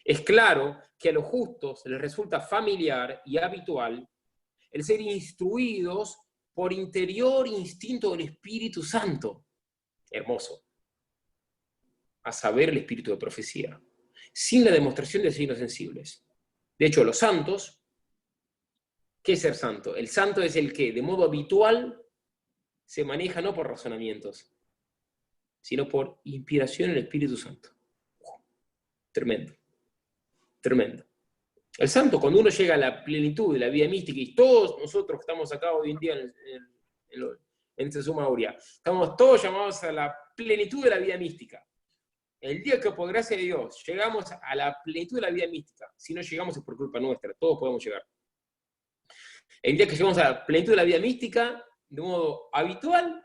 es claro que a los justos les resulta familiar y habitual el ser instruidos por interior instinto del Espíritu Santo. Hermoso. A saber, el espíritu de profecía, sin la demostración de signos sensibles. De hecho, los santos, ¿qué es ser santo? El santo es el que, de modo habitual, se maneja no por razonamientos, sino por inspiración del Espíritu Santo. Tremendo. Tremendo. El santo, cuando uno llega a la plenitud de la vida mística, y todos nosotros que estamos acá hoy en día en Suma Aurea, estamos todos llamados a la plenitud de la vida mística. El día que, por gracia de Dios, llegamos a la plenitud de la vida mística, si no llegamos es por culpa nuestra, todos podemos llegar. El día que llegamos a la plenitud de la vida mística, de modo habitual,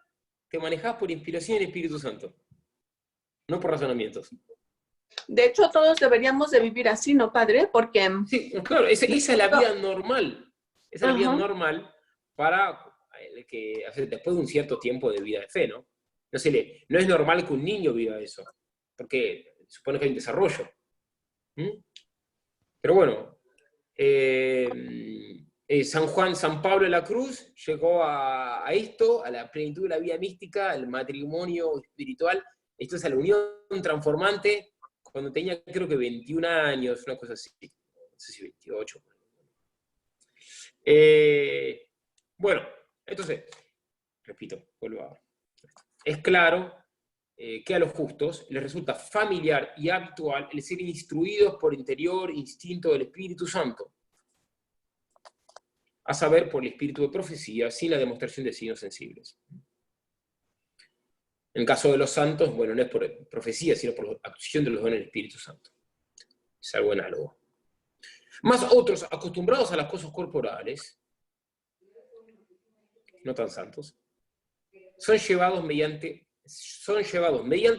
te manejás por inspiración del Espíritu Santo, no por razonamientos. De hecho, todos deberíamos de vivir así, ¿no, padre? Porque... Sí, claro, esa es la vida normal. Esa es la vida normal para que, después de un cierto tiempo de vida de fe, ¿no? No es normal que un niño viva eso, porque supone que hay un desarrollo. Pero bueno, San Pablo de la Cruz llegó a esto, a la plenitud de la vida mística, al matrimonio espiritual. Esto es a la unión transformante cuando tenía, creo que 21 años, una cosa así. No sé si 28. Bueno, entonces, repito, vuelvo a... Es claro que a los justos les resulta familiar y habitual el ser instruidos por interior instinto del Espíritu Santo, a saber, por el espíritu de profecía, sin la demostración de signos sensibles. En el caso de los santos, bueno, no es por profecía, sino por la acción de los dones del Espíritu Santo. Es algo análogo. Más otros, acostumbrados a las cosas corporales, no tan santos, son llevados mediante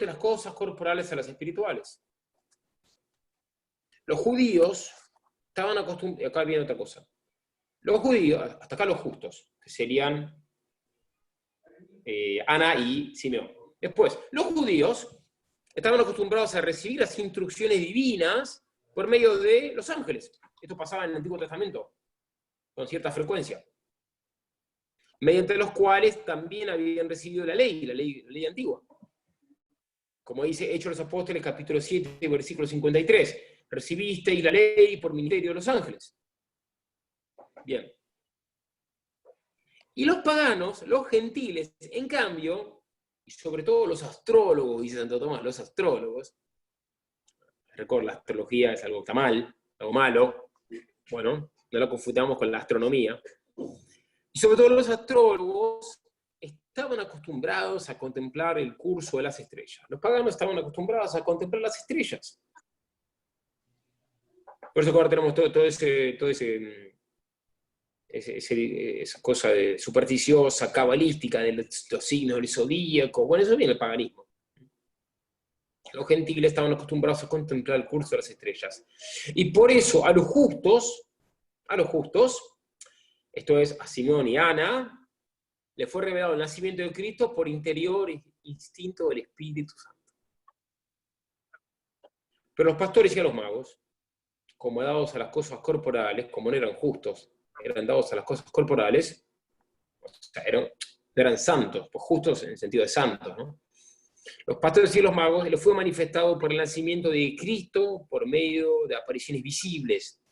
las cosas corporales a las espirituales. Los judíos estaban acostumbrados, acá viene otra cosa, los judíos, hasta acá los justos, que serían Ana y Simeón. Después, los judíos estaban acostumbrados a recibir las instrucciones divinas por medio de los ángeles. Esto pasaba en el Antiguo Testamento, con cierta frecuencia. Mediante los cuales también habían recibido la ley antigua. Como dice Hechos de los Apóstoles, capítulo 7, versículo 53. Recibisteis la ley por ministerio de los ángeles. Bien. Y los paganos, los gentiles, en cambio, y sobre todo los astrólogos, dice Santo Tomás, los astrólogos, recuerda, la astrología es algo que está mal, algo malo, bueno, no lo confundamos con la astronomía, y sobre todo los astrólogos estaban acostumbrados a contemplar el curso de las estrellas. Los paganos estaban acostumbrados a contemplar las estrellas. Por eso ahora tenemos esa cosa de supersticiosa, cabalística, de los signos del zodíaco. Bueno, eso viene del paganismo. Los gentiles estaban acostumbrados a contemplar el curso de las estrellas. Y por eso a los justos, esto es a Simeón y Ana, le fue revelado el nacimiento de Cristo por interior instinto del Espíritu Santo. Pero los pastores y a los magos, como dados a las cosas corporales, como no eran justos, eran dados a las cosas corporales, o sea, no eran santos, pues justos en el sentido de santos, ¿no? Los pastores y los magos les fue manifestado por el nacimiento de Cristo por medio de apariciones visibles.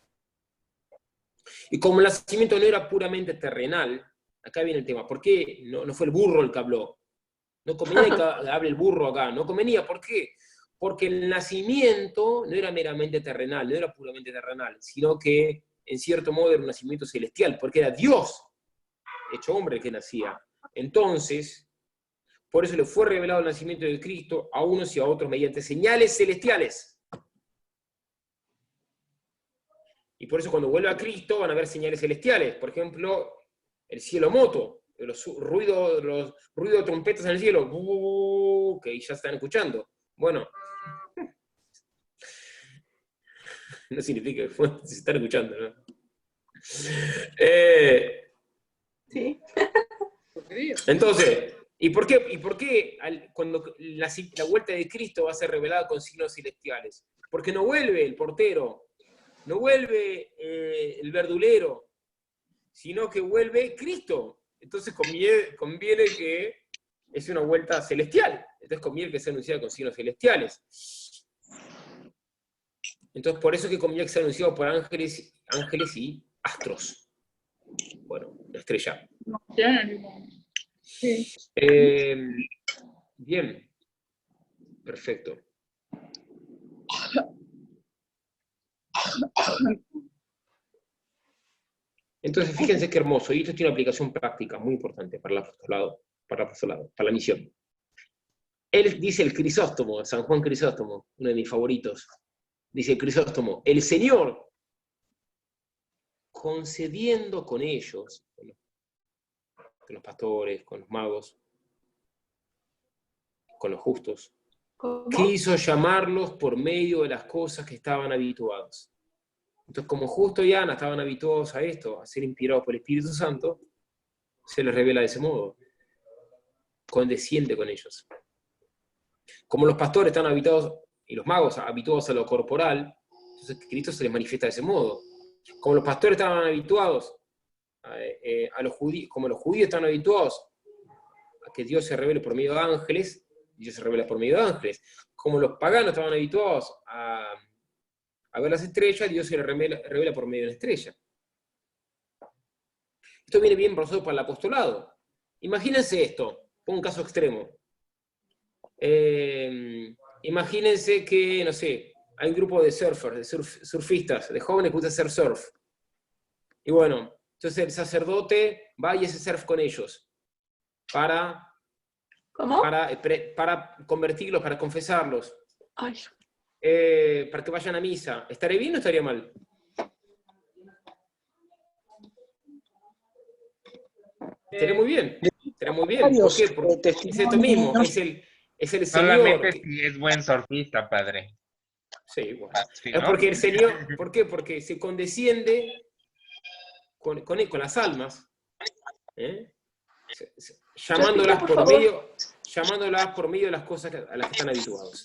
Y como el nacimiento no era puramente terrenal, acá viene el tema, ¿por qué no fue el burro el que habló? No convenía que hable el burro acá, no convenía, ¿por qué? Porque el nacimiento no era meramente terrenal, no era puramente terrenal, sino que en cierto modo era un nacimiento celestial, porque era Dios hecho hombre el que nacía. Entonces, por eso le fue revelado el nacimiento de Cristo a unos y a otros mediante señales celestiales. Y por eso cuando vuelva a Cristo van a haber señales celestiales. Por ejemplo, el cielo moto, los ruidos de trompetas en el cielo, que ya están escuchando. Bueno, no significa que se están escuchando, ¿no? Sí. Entonces, ¿y por qué cuando la vuelta de Cristo va a ser revelada con signos celestiales? Porque no vuelve el portero, no vuelve el verdulero, sino que vuelve Cristo. Entonces conviene que es una vuelta celestial. Entonces conviene que sea anunciada con signos celestiales. Entonces por eso que conviene que sea anunciado por ángeles y astros. Bueno, la estrella. Sí. Bien. Perfecto. Entonces, fíjense qué hermoso, y esto tiene una aplicación práctica muy importante para el apostolado, para la misión. Él dice el Crisóstomo, San Juan Crisóstomo, uno de mis favoritos, dice el Crisóstomo, el Señor, concediendo con ellos, con los pastores, con los magos, con los justos, ¿Cómo? quiso llamarlos por medio de las cosas que estaban habituados. Entonces, como Justo y Ana estaban habituados a esto, a ser inspirados por el Espíritu Santo, se les revela de ese modo. Condesciende con ellos. Como los pastores están habituados, y los magos habituados a lo corporal, entonces Cristo se les manifiesta de ese modo. Como los pastores estaban habituados a los judíos, como los judíos están habituados a que Dios se revele por medio de ángeles, Dios se revela por medio de ángeles. Como los paganos estaban habituados a ver las estrellas, Dios se le revela por medio de una estrella. Esto viene bien por para el apostolado. Imagínense esto, pongo un caso extremo. Imagínense que, no sé, hay un grupo de surfers, de surfistas, de jóvenes que gustan hacer surf. Y bueno, entonces el sacerdote va y hace surf con ellos para convertirlos, para confesarlos. Ay. Para que vayan a misa. ¿Estaré bien o estaría mal? Estaré muy bien. Estaré muy bien. ¿Por qué? Porque es esto mismo. Es el Señor. Solamente si es buen surfista, padre. Sí, bueno. Si Es no, porque el Señor. ¿Por qué? Porque se condesciende con las almas. Llamándolas por medio de las cosas a las que están habituados.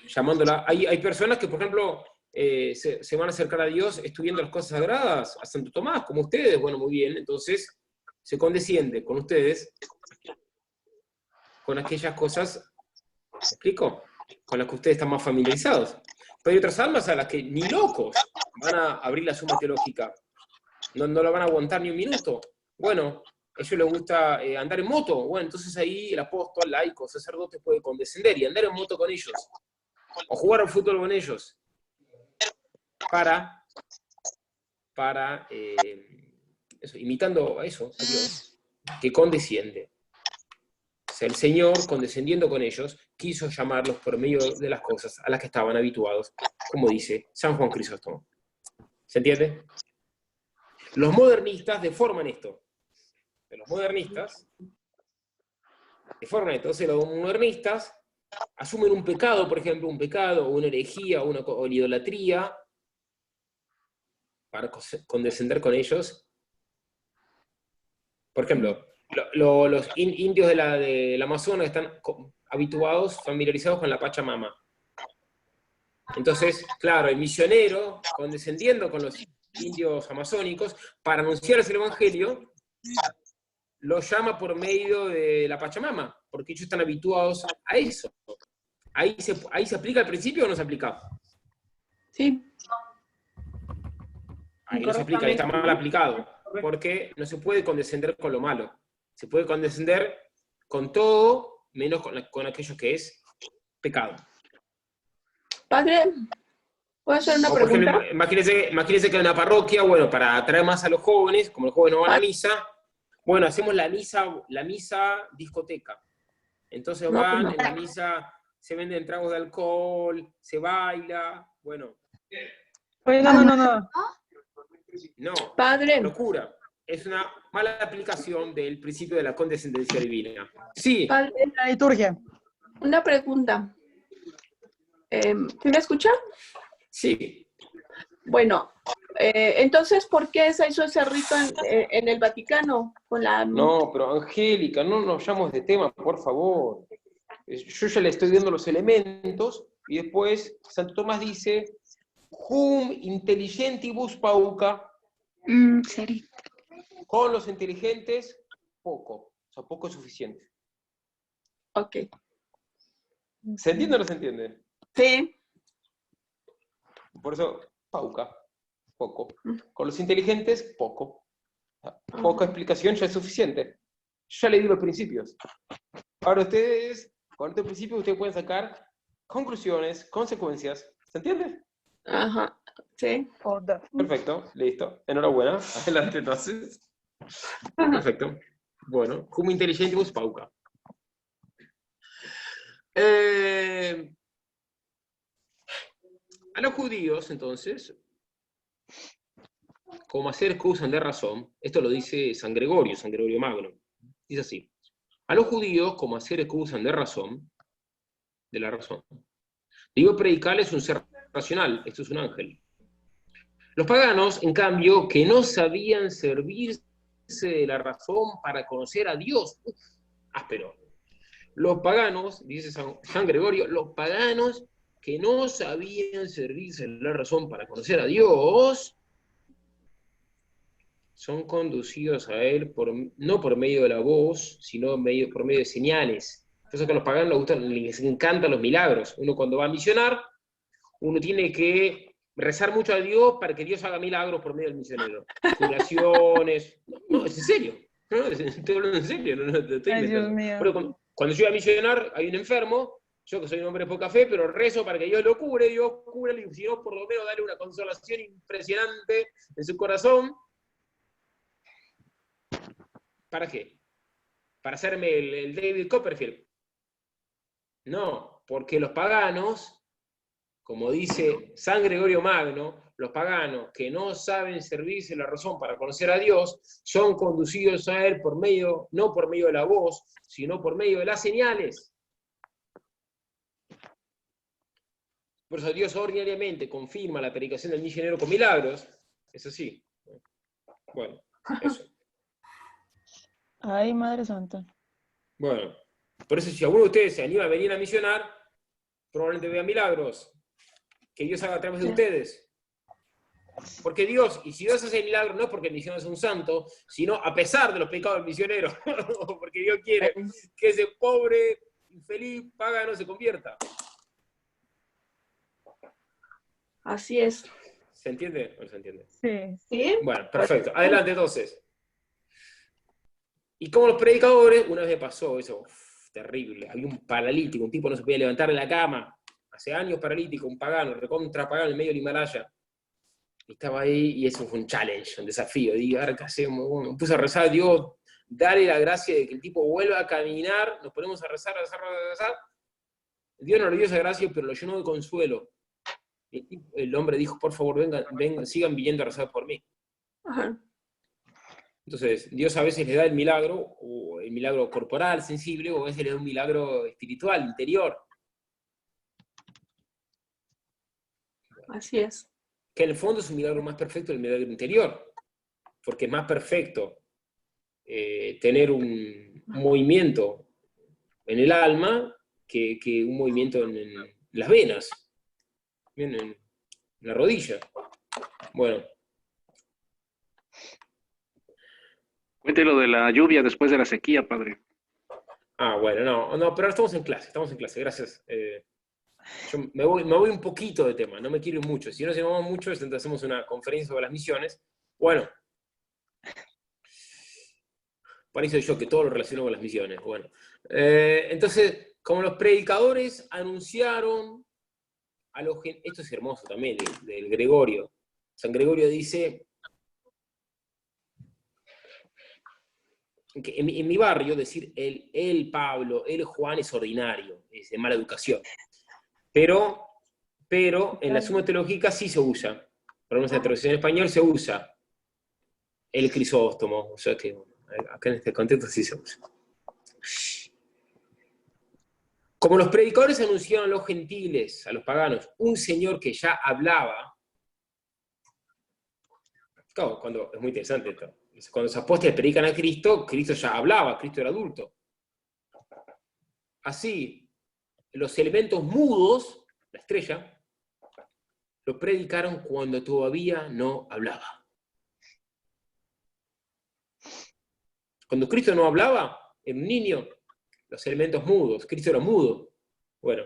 Llamándola. Hay personas que, por ejemplo, se van a acercar a Dios estudiando las cosas sagradas, a Santo Tomás, como ustedes. Bueno, muy bien, entonces se condesciende con ustedes, con aquellas cosas, ¿me explico? Con las que ustedes están más familiarizados. Pero hay otras almas a las que ni locos van a abrir la suma teológica, no la van a aguantar ni un minuto. Bueno, a ellos les gusta andar en moto. Bueno, entonces ahí el apóstol, laico, sacerdote puede condescender y andar en moto con ellos. O jugar al fútbol con ellos. Para eso, imitando a eso, a Dios, que condesciende. O sea, el Señor, condescendiendo con ellos, quiso llamarlos por medio de las cosas a las que estaban habituados, como dice San Juan Crisóstomo. ¿Se entiende? Los modernistas deforman esto. Los modernistas deforman esto. Entonces los modernistas asumen un pecado, por ejemplo, un pecado, o una herejía, o una idolatría, para condescender con ellos. Por ejemplo, los indios del Amazonas están habituados, familiarizados con la Pachamama. Entonces, claro, el misionero, condescendiendo con los indios amazónicos, para anunciarles el Evangelio, los llama por medio de la Pachamama, porque ellos están habituados a eso. ¿Ahí se aplica al principio o no se aplica? Sí. Ahí no se aplica, ahí está mal aplicado, porque no se puede condescender con lo malo. Se puede condescender con todo, menos con aquello que es pecado. Padre, ¿puedo hacer una pregunta? Ejemplo, imagínense que en una parroquia, bueno, para atraer más a los jóvenes, como los jóvenes no van a misa, bueno, hacemos la misa discoteca. Entonces van, en la misa se venden tragos de alcohol, se baila, bueno. Oye, no. No, Padre. Locura. Es una mala aplicación del principio de la condescendencia divina. Sí. Padre, la liturgia. Una pregunta. ¿Sí me escucha? Sí. Bueno, entonces, ¿por qué se hizo ese rito en el Vaticano? No, pero Angélica, no nos llamemos de tema, por favor. Yo ya le estoy dando los elementos, y después Santo Tomás dice, cum intelligentibus pauca. Serio. Con los inteligentes, poco. O sea, poco es suficiente. Ok. ¿Se entiende o no se entiende? Sí. Por eso, pauca, poco. Con los inteligentes, poco. Poca explicación ya es suficiente. Ya le di los principios. Ahora ustedes, con estos principios, ustedes pueden sacar conclusiones, consecuencias. ¿Se entiende? Ajá, sí. Perfecto, listo. Enhorabuena. Adelante entonces. Perfecto. Bueno, cum intelligentibus pauca. A los judíos, entonces, como hacer que usan de razón, esto lo dice San Gregorio Magno, dice así, a los judíos, como hacer que usan de la razón, digo predicarles un ser racional, esto es un ángel. Los paganos, en cambio, que no sabían servirse de la razón para conocer a Dios, áspero. Los paganos, dice San Gregorio, los paganos que no sabían servirse de la razón para conocer a Dios, son conducidos a Él no por medio de la voz, sino por medio de señales. Entonces que a los paganos les encantan los milagros. Uno cuando va a misionar, uno tiene que rezar mucho a Dios para que Dios haga milagros por medio del misionero. Curaciones. No, es en serio. No, estoy hablando en serio. No te estoy inventando. Pero cuando yo iba a misionar, hay un enfermo, yo que soy un hombre de poca fe, pero rezo para que Dios lo cure, Dios cúrale, y si no, por lo menos dale una consolación impresionante en su corazón. ¿Para qué? ¿Para hacerme el David Copperfield? No, porque los paganos, como dice San Gregorio Magno, los paganos que no saben servirse la razón para conocer a Dios, son conducidos a Él no por medio de la voz, sino por medio de las señales. Por eso Dios ordinariamente confirma la predicación del misionero con milagros. Es así. Bueno, eso. Ay, Madre Santa. Bueno, por eso si alguno de ustedes se anima a venir a misionar, probablemente vea milagros. Que Dios haga a través de ustedes. Porque Dios, y si Dios hace milagros, no es porque el misionero es un santo, sino a pesar de los pecados del misionero. Porque Dios quiere que ese pobre, infeliz, pagano se convierta. Así es. ¿Se entiende o no se entiende? Sí. ¿Sí? Bueno, perfecto. Adelante entonces. Y como los predicadores, una vez me pasó eso, terrible. Había un paralítico, un tipo no se podía levantar de la cama. Hace años paralítico, un pagano, recontra pagano en medio del Himalaya. estaba ahí y eso fue un challenge, un desafío. Digo, ahora qué hacemos. Bueno, me puse a rezar, Dios, dale la gracia de que el tipo vuelva a caminar, nos ponemos a rezar. Dios no le dio esa gracia, pero lo llenó de consuelo. El hombre dijo, por favor, vengan, sigan viniendo a rezar por mí. Ajá. Entonces, Dios a veces le da el milagro, o el milagro corporal, sensible, o a veces le da un milagro espiritual, interior. Así es. Que en el fondo es un milagro más perfecto del milagro interior, porque es más perfecto tener un movimiento en el alma que un movimiento en las venas, en la rodilla. Bueno. Cuéntelo de la lluvia después de la sequía, padre. Ah, bueno, no, pero ahora estamos en clase, gracias. Yo me voy un poquito de tema, no me quiero ir mucho. Si no se vamos mucho, entonces hacemos una conferencia sobre las misiones. Bueno, parece yo que todo lo relaciono con las misiones. Bueno, entonces, como los predicadores anunciaron a los... Esto es hermoso también, del Gregorio. San Gregorio dice... Que en mi barrio decir el Pablo, el Juan es ordinario, es de mala educación. Pero en la Suma Teológica sí se usa. Por lo menos en la traducción en español se usa el Crisóstomo. O sea que acá en este contexto sí se usa. Como los predicadores anunciaron a los gentiles, a los paganos, un Señor que ya hablaba. Claro, es muy interesante esto. Cuando los apóstoles predican a Cristo, Cristo ya hablaba, Cristo era adulto. Así, los elementos mudos, la estrella, lo predicaron cuando todavía no hablaba. Cuando Cristo no hablaba, era un niño, los elementos mudos, Cristo era mudo. Bueno,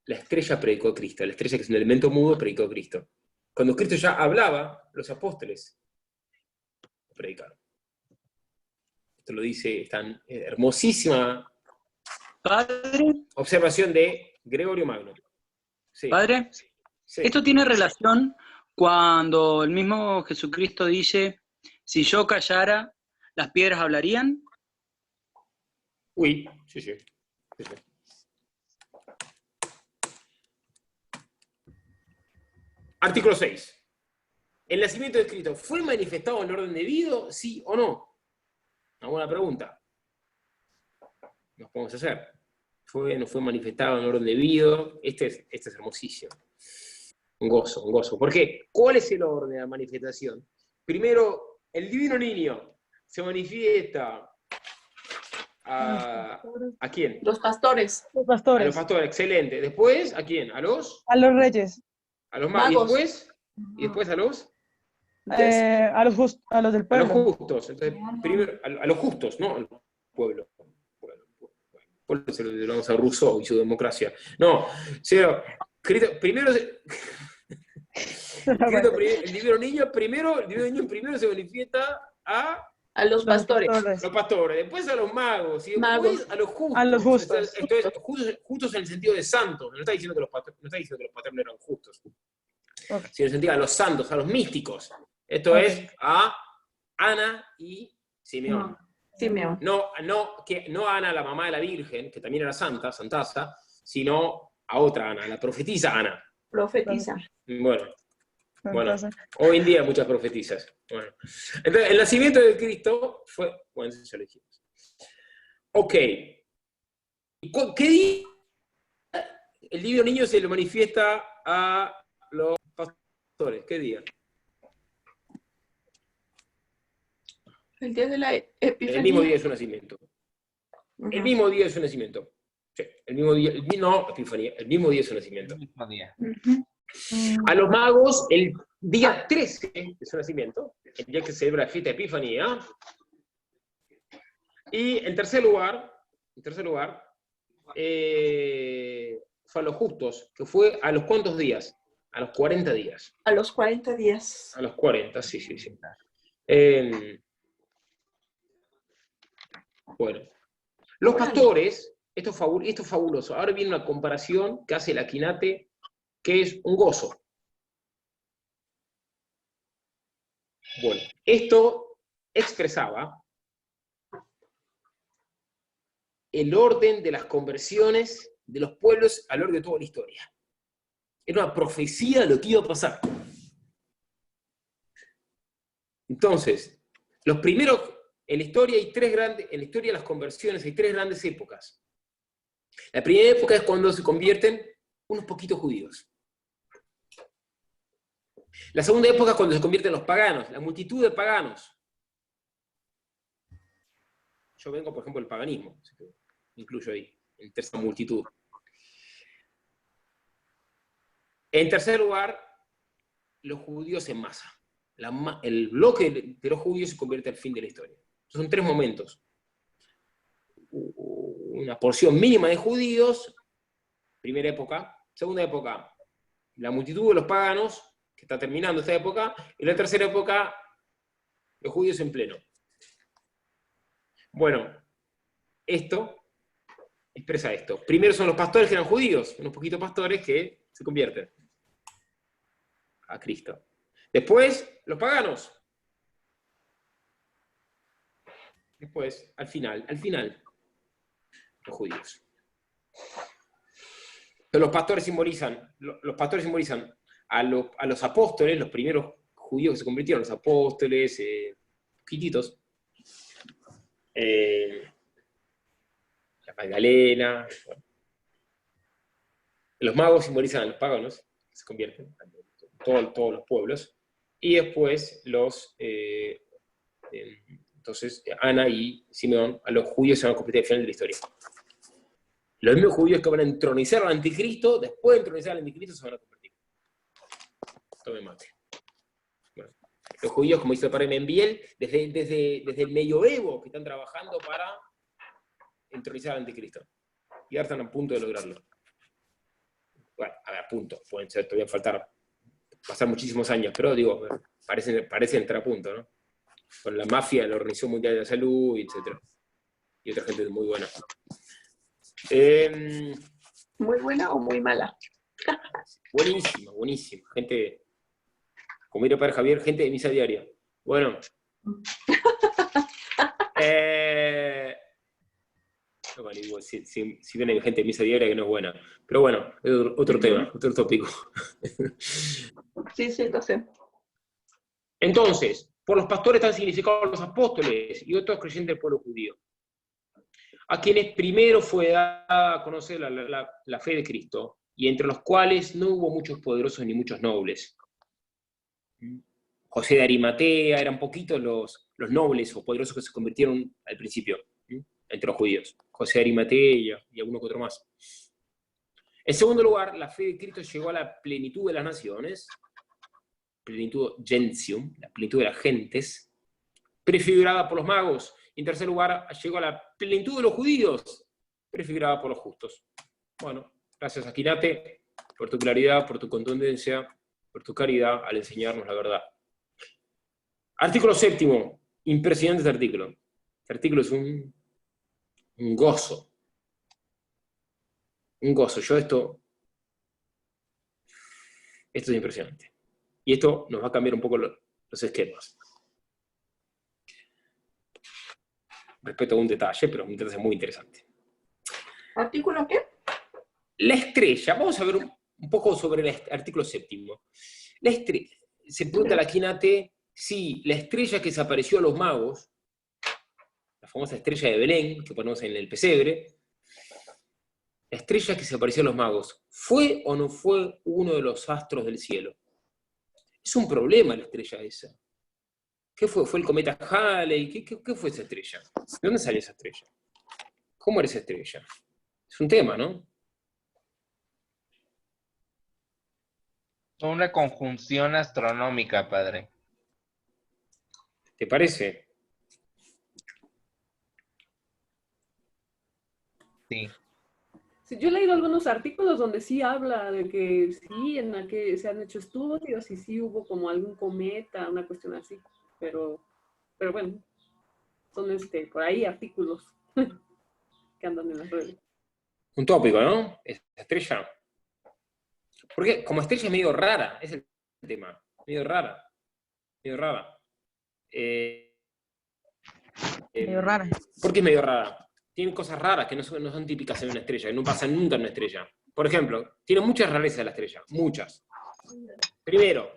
la estrella predicó a Cristo, la estrella que es un elemento mudo predicó a Cristo. Cuando Cristo ya hablaba, los apóstoles predicaron. Esto lo dice tan hermosísima Padre, observación de Gregorio Magno. Sí. Padre, Sí. esto tiene relación cuando el mismo Jesucristo dice, si yo callara, ¿las piedras hablarían? Uy, sí. Artículo 6. ¿El nacimiento de Cristo fue manifestado en orden debido, sí o no? Una buena pregunta. Nos podemos hacer. ¿No fue manifestado en orden debido? Este es hermosísimo. Un gozo. ¿Por qué? ¿Cuál es el orden de la manifestación? Primero, el divino niño se manifiesta ¿a quién? Los pastores. Los pastores. A los pastores, excelente. Después, ¿a quién? ¿A los? A los reyes. A los magos. ¿Y después a los? A los del pueblo. A los justos. Entonces, primero, a los justos, ¿no? Al pueblo. Pueblo se lo vamos a Rousseau y su democracia. No, Cristo, primero el divino niño primero se manifiesta a los pastores. Los pastores, después a los magos, y después Magos. a los justos. A los justos. Entonces, justos en el sentido de santos. No está diciendo que los patrones eran justos. Okay. Sino en el sentido a los santos, a los místicos. Esto es a Ana y Simeón. Simeón. No a Ana, la mamá de la Virgen, que también era santaza, sino a otra Ana, la profetisa Ana. Profetiza. Bueno, Entonces, hoy en día muchas profetizas. Bueno. Entonces, el nacimiento de Cristo fue... Bueno, eso ya lo dijimos. Ok. ¿Qué día el divino niño se lo manifiesta a los pastores? ¿Qué día? El día de la Epifanía. El mismo día de su nacimiento. El mismo día de su nacimiento. Sí, el mismo día, Epifanía, el mismo día de su nacimiento. El mismo día. A los magos, el día 13 de su nacimiento, el día que se celebra la fiesta de Epifanía. Y en tercer lugar, fue a los justos, que fue a los cuántos días? A los 40 días. A los 40 días. A los 40, sí. Bueno, los pastores, esto es fabuloso. Ahora viene una comparación que hace el Aquinate, que es un gozo. Bueno, esto expresaba el orden de las conversiones de los pueblos a lo largo de toda la historia. Era una profecía de lo que iba a pasar. Entonces, los primeros, en la historia hay en la historia de las conversiones hay 3 grandes épocas. La primera época es cuando se convierten unos poquitos judíos. La segunda época es cuando se convierten los paganos, la multitud de paganos. Yo vengo, por ejemplo, del paganismo, así que incluyo ahí, en tercera multitud. En tercer lugar, los judíos en masa. El bloque de los judíos se convierte al fin de la historia. Son 3 momentos. Una porción mínima de judíos, primera época. Segunda época, la multitud de los paganos, que está terminando esta época. Y la tercera época, los judíos en pleno. Bueno, esto expresa esto. Primero son los pastores que eran judíos, unos poquitos pastores que se convierten a Cristo. Después, los paganos. Después, al final, los judíos. Pero los pastores simbolizan a los apóstoles, los primeros judíos que se convirtieron, los apóstoles, poquititos. La Magdalena. Bueno. Los magos simbolizan a los paganos, que se convierten, todos los pueblos. Y después entonces Ana y Simeón, a los judíos se van a convertir al final de la historia. Los mismos judíos que van a entronizar al anticristo, después de entronizar al anticristo se van a convertir. Tome mate. Bueno, los judíos, como dice el padre Membiel, desde el medioevo que están trabajando para entronizar al anticristo. Y ahora están a punto de lograrlo. Bueno, a ver, a punto. Pueden ser, todavía pasar muchísimos años, pero digo, parece entrar a punto, ¿no? Con la mafia, la Organización Mundial de la Salud, etc. Y otra gente muy buena. ¿Muy buena o muy mala? Buenísima, buenísima. Gente, como diría padre Javier, gente de misa diaria. Bueno. No, vale, digo, si viene gente de misa diaria que no es buena. Pero bueno, es otro tema, otro tópico. Sí, lo sé. Entonces, por los pastores están significados los apóstoles y otros creyentes del pueblo judío, a quienes primero fue dada a conocer la fe de Cristo, y entre los cuales no hubo muchos poderosos ni muchos nobles. José de Arimatea, eran poquitos los nobles o poderosos que se convirtieron al principio, entre los judíos. José de Arimatea y alguno que otro más. En segundo lugar, la fe de Cristo llegó a la plenitud de las naciones, plenitud gentium, la plenitud de las gentes, prefigurada por los magos. Y en tercer lugar, llegó a la plenitud de los judíos, prefigurada por los justos. Bueno, gracias Aquinate por tu claridad, por tu contundencia, por tu caridad al enseñarnos la verdad. Artículo 7, impresionante este artículo. Este artículo es un gozo. Un gozo. Esto es impresionante. Y esto nos va a cambiar un poco los esquemas. Respecto a un detalle, pero un detalle muy interesante. ¿Artículo qué? La estrella. Vamos a ver un poco sobre el artículo 7. La estrella. Se pregunta la Quinate si la estrella que se apareció a los magos, la famosa estrella de Belén, que ponemos en el pesebre, la estrella que se apareció a los magos, ¿fue o no fue uno de los astros del cielo? Es un problema la estrella esa. ¿Qué fue? ¿Fue el cometa Halley? ¿Qué fue esa estrella? ¿De dónde salió esa estrella? ¿Cómo era esa estrella? Es un tema, ¿no? Una conjunción astronómica, padre. ¿Te parece? Sí. Sí, yo he leído algunos artículos donde sí habla de que sí, en la que se han hecho estudios y sí hubo como algún cometa, una cuestión así. Pero bueno, son por ahí artículos que andan en las redes. Un tópico, ¿no? Esa estrella. Porque como estrella es medio rara, es el tema. Medio rara. Medio rara. ¿Por qué es medio rara? Tiene cosas raras que no son típicas en una estrella, que no pasan nunca en una estrella. Por ejemplo, tiene muchas rarezas la estrella, muchas. Primero,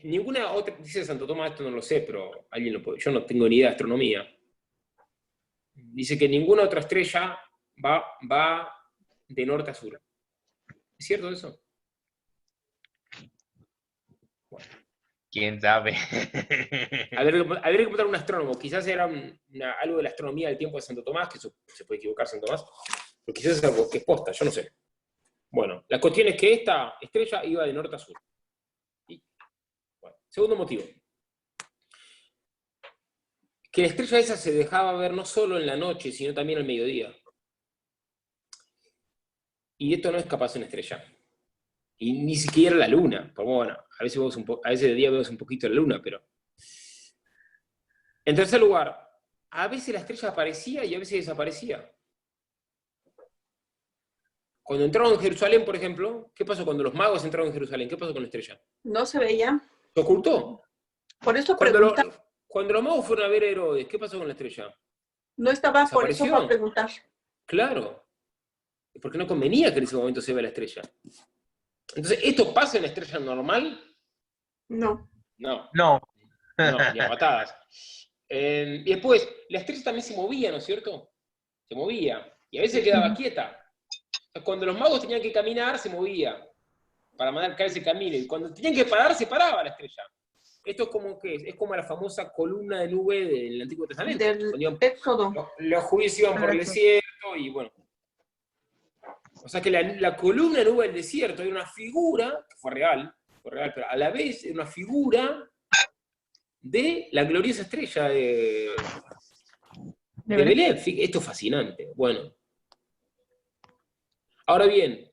ninguna otra, dice Santo Tomás, esto no lo sé, pero alguien lo puede, yo no tengo ni idea de astronomía. Dice que ninguna otra estrella va de norte a sur. ¿Es cierto eso? Bueno. ¿Quién sabe? Habría que preguntar a un astrónomo. Quizás era algo de la astronomía del tiempo de Santo Tomás, que eso, se puede equivocar Santo Tomás, pero quizás es algo que es posta, yo no sé. Bueno, la cuestión es que esta estrella iba de norte a sur. Bueno, segundo motivo. Que la estrella esa se dejaba ver no solo en la noche, sino también al mediodía. Y esto no es capaz de una estrella. Y ni siquiera la luna. Porque bueno, a veces de día vemos un poquito la luna, pero... En tercer lugar, a veces la estrella aparecía y a veces desaparecía. Cuando entraron en Jerusalén, por ejemplo, ¿qué pasó cuando los magos entraron en Jerusalén? ¿Qué pasó con la estrella? No se veía. Se ocultó. Por eso Cuando los magos fueron a ver a Herodes, ¿qué pasó con la estrella? No estaba, por eso fue a preguntar. Claro. Porque no convenía que en ese momento se vea la estrella. Entonces, ¿esto pasa en la estrella normal? No. No. No. No, ni a patadas. Y después, la estrella también se movía, ¿no es cierto? Se movía. Y a veces quedaba quieta. Cuando los magos tenían que caminar, se movía. Para mandar caer ese camino. Y cuando tenían que parar, se paraba la estrella. Esto es como que es como la famosa columna de nube del Antiguo Testamento. Del Éxodo. Los judíos iban por el desierto y bueno. O sea que la columna de nube del desierto era una figura, que fue real, pero a la vez era una figura de la gloriosa estrella de Belén. Esto es fascinante. Bueno. Ahora bien,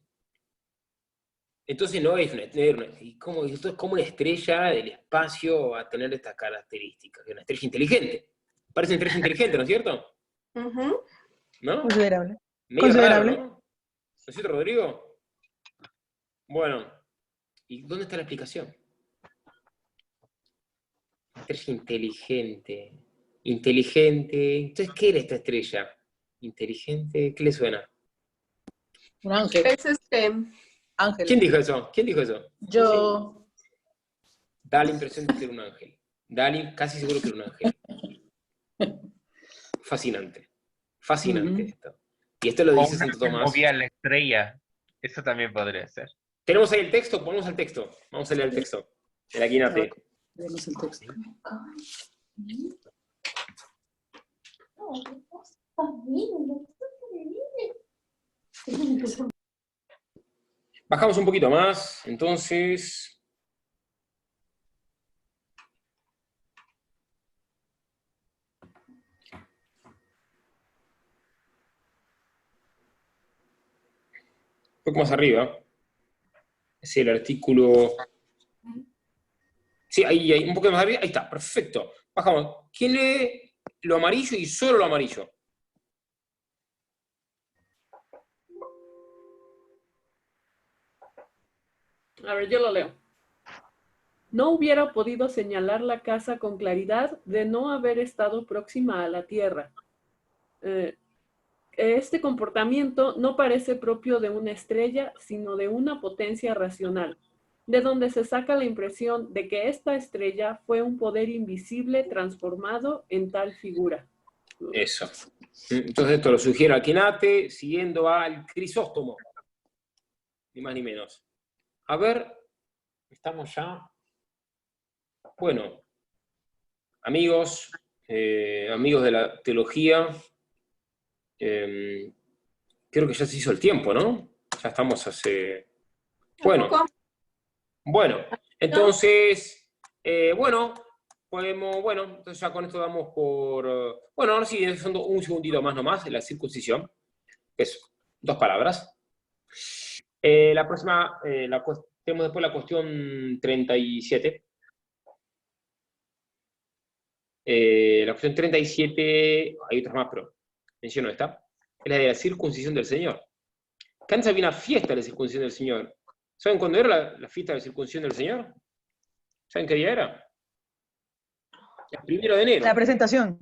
entonces no es una estrella, esto es como una estrella del espacio a tener estas características, que es una estrella inteligente. Parece una estrella inteligente, ¿no es cierto? ¿No? Considerable. Medio Considerable. raro, ¿no? ¿No es cierto, Rodrigo? Bueno, ¿y dónde está la explicación? Estrella inteligente. Inteligente. Entonces, ¿qué era esta estrella? Inteligente, ¿qué le suena? Un ángel. Es Ángel. ¿Quién dijo eso? ¿Quién dijo eso? Yo. Da la impresión de ser un ángel. Casi seguro que era un ángel. Fascinante. Fascinante esto. Y esto lo dice Santo Tomás. Movía la estrella. Eso también podría ser. ¿Tenemos ahí el texto? Ponemos al texto. Vamos a leer el texto. De la Quinate. Leemos el texto. Bajamos un poquito más, entonces... Un poco más arriba. Es el artículo... Sí, ahí, un poco más arriba. Ahí está, perfecto. Bajamos. ¿Quién lee lo amarillo y solo lo amarillo? A ver, yo lo leo. No hubiera podido señalar la casa con claridad de no haber estado próxima a la Tierra. Este comportamiento no parece propio de una estrella, sino de una potencia racional, de donde se saca la impresión de que esta estrella fue un poder invisible transformado en tal figura. Eso. Entonces esto lo sugiere Alquinate, siguiendo al Crisóstomo. Ni más ni menos. A ver, estamos ya. Bueno, amigos de la teología, creo que ya se hizo el tiempo, ¿no? Ya estamos hace... Bueno, entonces, entonces ya con esto damos por... Bueno, ahora sí, un segundito más nomás, la circuncisión, que es 2 palabras. La próxima, tenemos después la cuestión 37. La cuestión 37, hay otras más, pero menciono esta, es la de la circuncisión del Señor. Que antes había una fiesta de la circuncisión del Señor. ¿Saben cuándo era la fiesta de la circuncisión del Señor? ¿Saben qué día era? El 1 de enero. La presentación.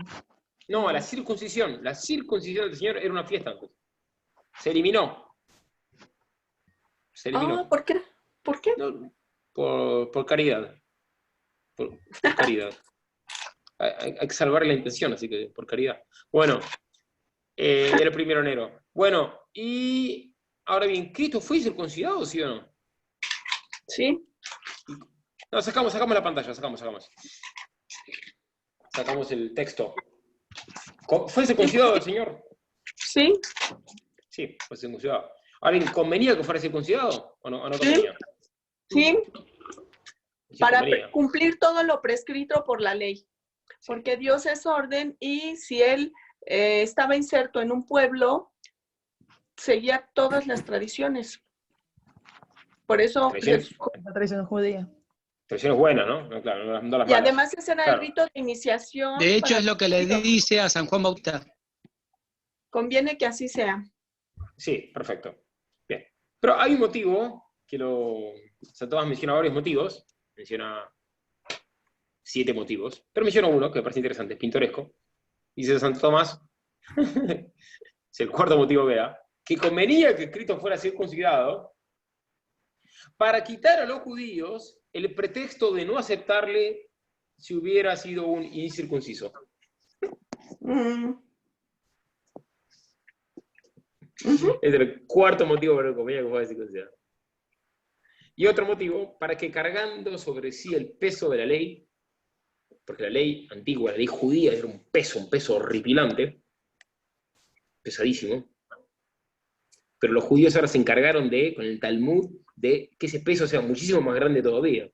No, la circuncisión. La circuncisión del Señor era una fiesta antes. Se eliminó. Se eliminó. ¿Por qué? ¿Por qué? No, por caridad. Por caridad. Hay que salvar la intención, así que por caridad. Bueno, era el 1 de enero. Bueno, y ahora bien, ¿Cristo fue circuncidado, sí o no? Sí. No, sacamos la pantalla, sacamos. Sacamos el texto. ¿Fue circuncidado el Señor? Sí. Sí, fue circuncidado. Ahora bien, ¿convenía que fuera circuncidado? ¿O no convenía? Sí. Sí, Para convenía. cumplir todo lo prescrito por la ley. Porque Dios es orden y si Él estaba inserto en un pueblo, seguía todas las tradiciones. Por eso... La tradición judía. Tradición es buena, ¿no? No, claro, no las Y malas. además ese era el rito de iniciación. De hecho, es lo que le dice a San Juan Bautista. Conviene que así sea. Sí, perfecto. Bien. Pero hay un motivo que San Tomás menciona varios motivos. Menciona 7 motivos. Pero menciona uno que me parece interesante, es pintoresco. Dice Santo Tomás, es el 4º motivo que da, que convenía que Cristo fuera circuncidado para quitar a los judíos el pretexto de no aceptarle si hubiera sido un incircunciso. Es el 4º motivo por el que convenía que fuera circuncidado. Y otro motivo, para que cargando sobre sí el peso de la ley, porque la ley antigua, la ley judía, era un peso horripilante, pesadísimo, pero los judíos ahora se encargaron con el Talmud, de que ese peso sea muchísimo más grande todavía.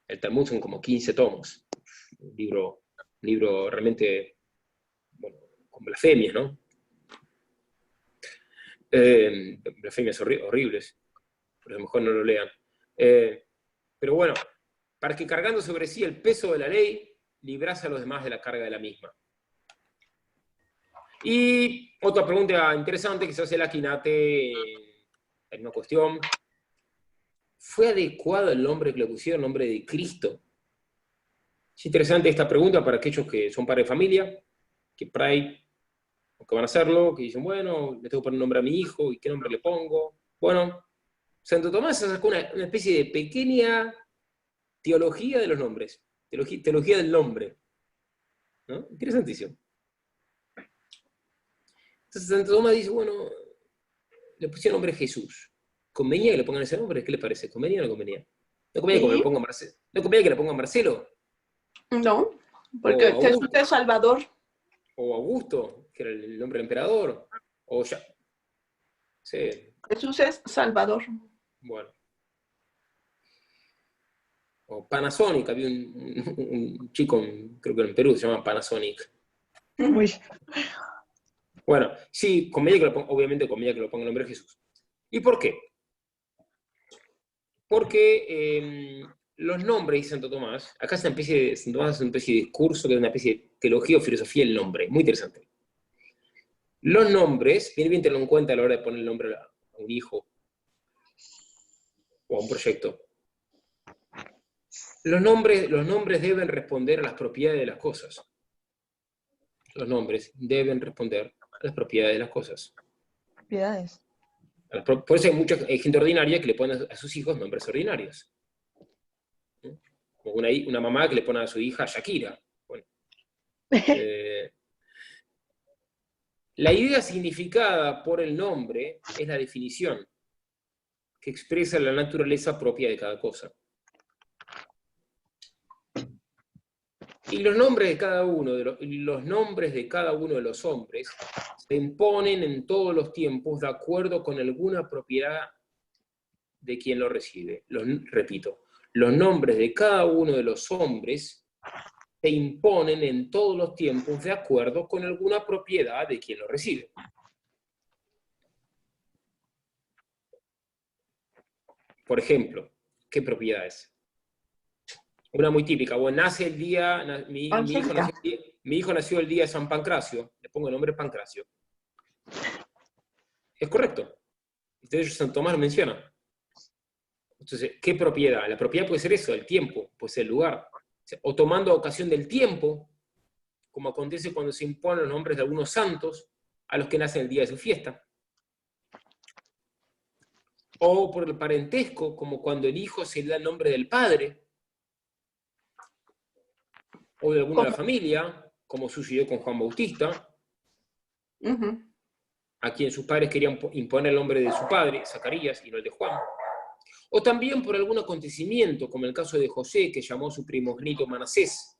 El Talmud son como 15 tomos, un libro realmente, bueno, con blasfemias, ¿no? Blasfemias horribles, por eso mejor no lo lean. Pero bueno, para que cargando sobre sí el peso de la ley, librase a los demás de la carga de la misma. Y otra pregunta interesante que se hace el Aquinate, en una cuestión, ¿fue adecuado el nombre que le pusieron, el nombre de Cristo? Es interesante esta pregunta para aquellos que son padres de familia, que por ahí, o que van a hacerlo, que dicen, bueno, le tengo que poner un nombre a mi hijo, ¿y qué nombre le pongo? Bueno, Santo Tomás sacó una especie de pequeña teología de los nombres, teología del nombre, ¿no? Interesantísimo. Entonces Santo Tomás dice, bueno, le pusieron nombre Jesús. ¿Convenía que le pongan ese nombre? ¿Qué le parece? ¿Convenía o no convenía? ¿No convenía que le pongan Marcelo? ¿No convenía que le pongan Marcelo? No, porque Jesús es Salvador. O Augusto, que era el nombre del emperador. O ya. Sí. Jesús es Salvador. Bueno. O Panasonic, había un chico, creo que en Perú se llama Panasonic. Uy. Bueno, sí, obviamente convenía que lo ponga el nombre de Jesús. ¿Y por qué? Porque los nombres de Santo Tomás, acá es una especie de discurso, que es una especie de teología o filosofía del nombre, muy interesante. Los nombres, viene bien tenerlo en cuenta a la hora de poner el nombre a un hijo o a un proyecto. Los nombres deben responder a las propiedades de las cosas. Los nombres deben responder a las propiedades de las cosas. Propiedades. Por eso hay gente ordinaria que le pone a sus hijos nombres ordinarios. Como una mamá que le pone a su hija Shakira. Bueno. La idea significada por el nombre es la definición que expresa la naturaleza propia de cada cosa. Y los nombres de cada uno de los hombres se imponen en todos los tiempos de acuerdo con alguna propiedad de quien lo recibe. Repito, los nombres de cada uno de los hombres se imponen en todos los tiempos de acuerdo con alguna propiedad de quien lo recibe. Por ejemplo, ¿qué propiedades? Una muy típica, bueno, nace el día, mi hijo nació el día de San Pancracio, le pongo el nombre Pancracio. Es correcto. De hecho, San Tomás lo menciona. Entonces, ¿qué propiedad? La propiedad puede ser eso, el tiempo, puede ser el lugar, o tomando ocasión del tiempo, como acontece cuando se imponen los nombres de algunos santos a los que nacen el día de su fiesta. O por el parentesco, como cuando el hijo se le da el nombre del padre, o de alguna de la familia, como sucedió con Juan Bautista, a quien sus padres querían imponer el nombre de su padre, Zacarías, y no el de Juan. O también por algún acontecimiento, como el caso de José, que llamó a su primogénito Manasés,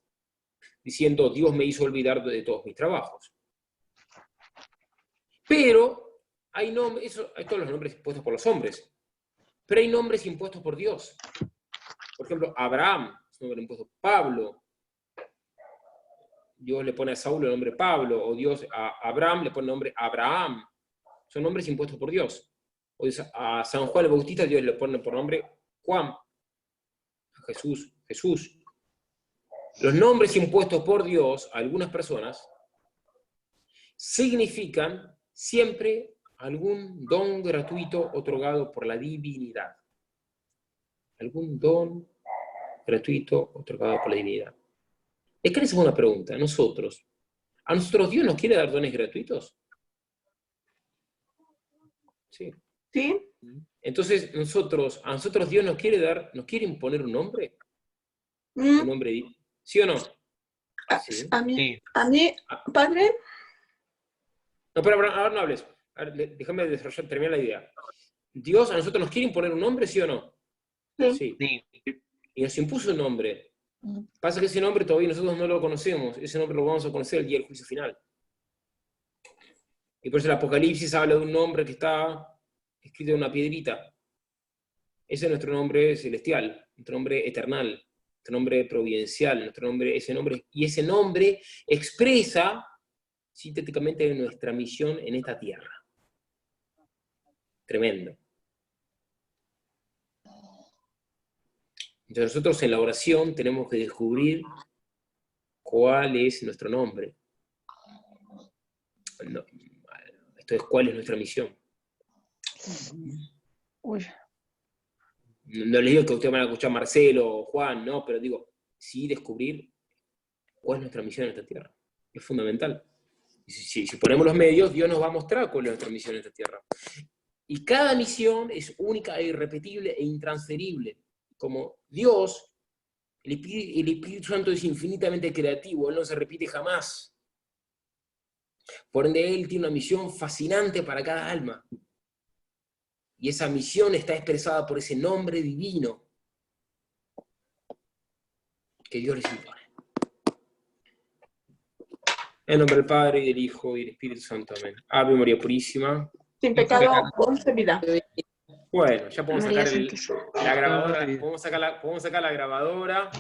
diciendo, Dios me hizo olvidar de todos mis trabajos. Pero hay nombres, hay todos los nombres impuestos por los hombres, pero hay nombres impuestos por Dios. Por ejemplo, Abraham, es un nombre impuesto por Pablo. Dios le pone a Saúl el nombre Pablo, o Dios a Abraham le pone el nombre Abraham. Son nombres impuestos por Dios. O a San Juan el Bautista Dios le pone por nombre Juan. A Jesús, Jesús. Los nombres impuestos por Dios a algunas personas significan siempre algún don gratuito otorgado por la divinidad. Algún don gratuito otorgado por la divinidad. Es que les hago una pregunta. ¿A nosotros Dios nos quiere dar dones gratuitos? Sí. ¿Sí? Entonces, a nosotros Dios nos quiere imponer un nombre. Un nombre, ¿sí o no? Sí. A mí, padre. No, pero ahora no hables. Déjame desarrollar, terminar la idea. ¿Dios a nosotros nos quiere imponer un nombre, sí o no? Sí. Y nos impuso un nombre. Pasa que ese nombre todavía nosotros no lo conocemos. Ese nombre lo vamos a conocer el día del juicio final. Y por eso el Apocalipsis habla de un nombre que está escrito en una piedrita. Ese es nuestro nombre celestial, nuestro nombre eternal, nuestro nombre providencial, y ese nombre expresa sintéticamente nuestra misión en esta tierra. Tremendo. Entonces nosotros en la oración tenemos que descubrir cuál es nuestro nombre. No, esto es cuál es nuestra misión. Uy. No les digo que ustedes van a escuchar Marcelo o Juan, no, pero digo, sí descubrir cuál es nuestra misión en esta tierra. Es fundamental. Y si ponemos los medios, Dios nos va a mostrar cuál es nuestra misión en esta tierra. Y cada misión es única e irrepetible e intransferible. Como Dios, el Espíritu Santo es infinitamente creativo, Él no se repite jamás. Por ende, Él tiene una misión fascinante para cada alma. Y esa misión está expresada por ese nombre divino que Dios les impone. En nombre del Padre, y del Hijo, y del Espíritu Santo. Amén. Ave María Purísima. Sin pecado, concebida. Bueno, ya podemos sacar la grabadora. Podemos sacar la grabadora.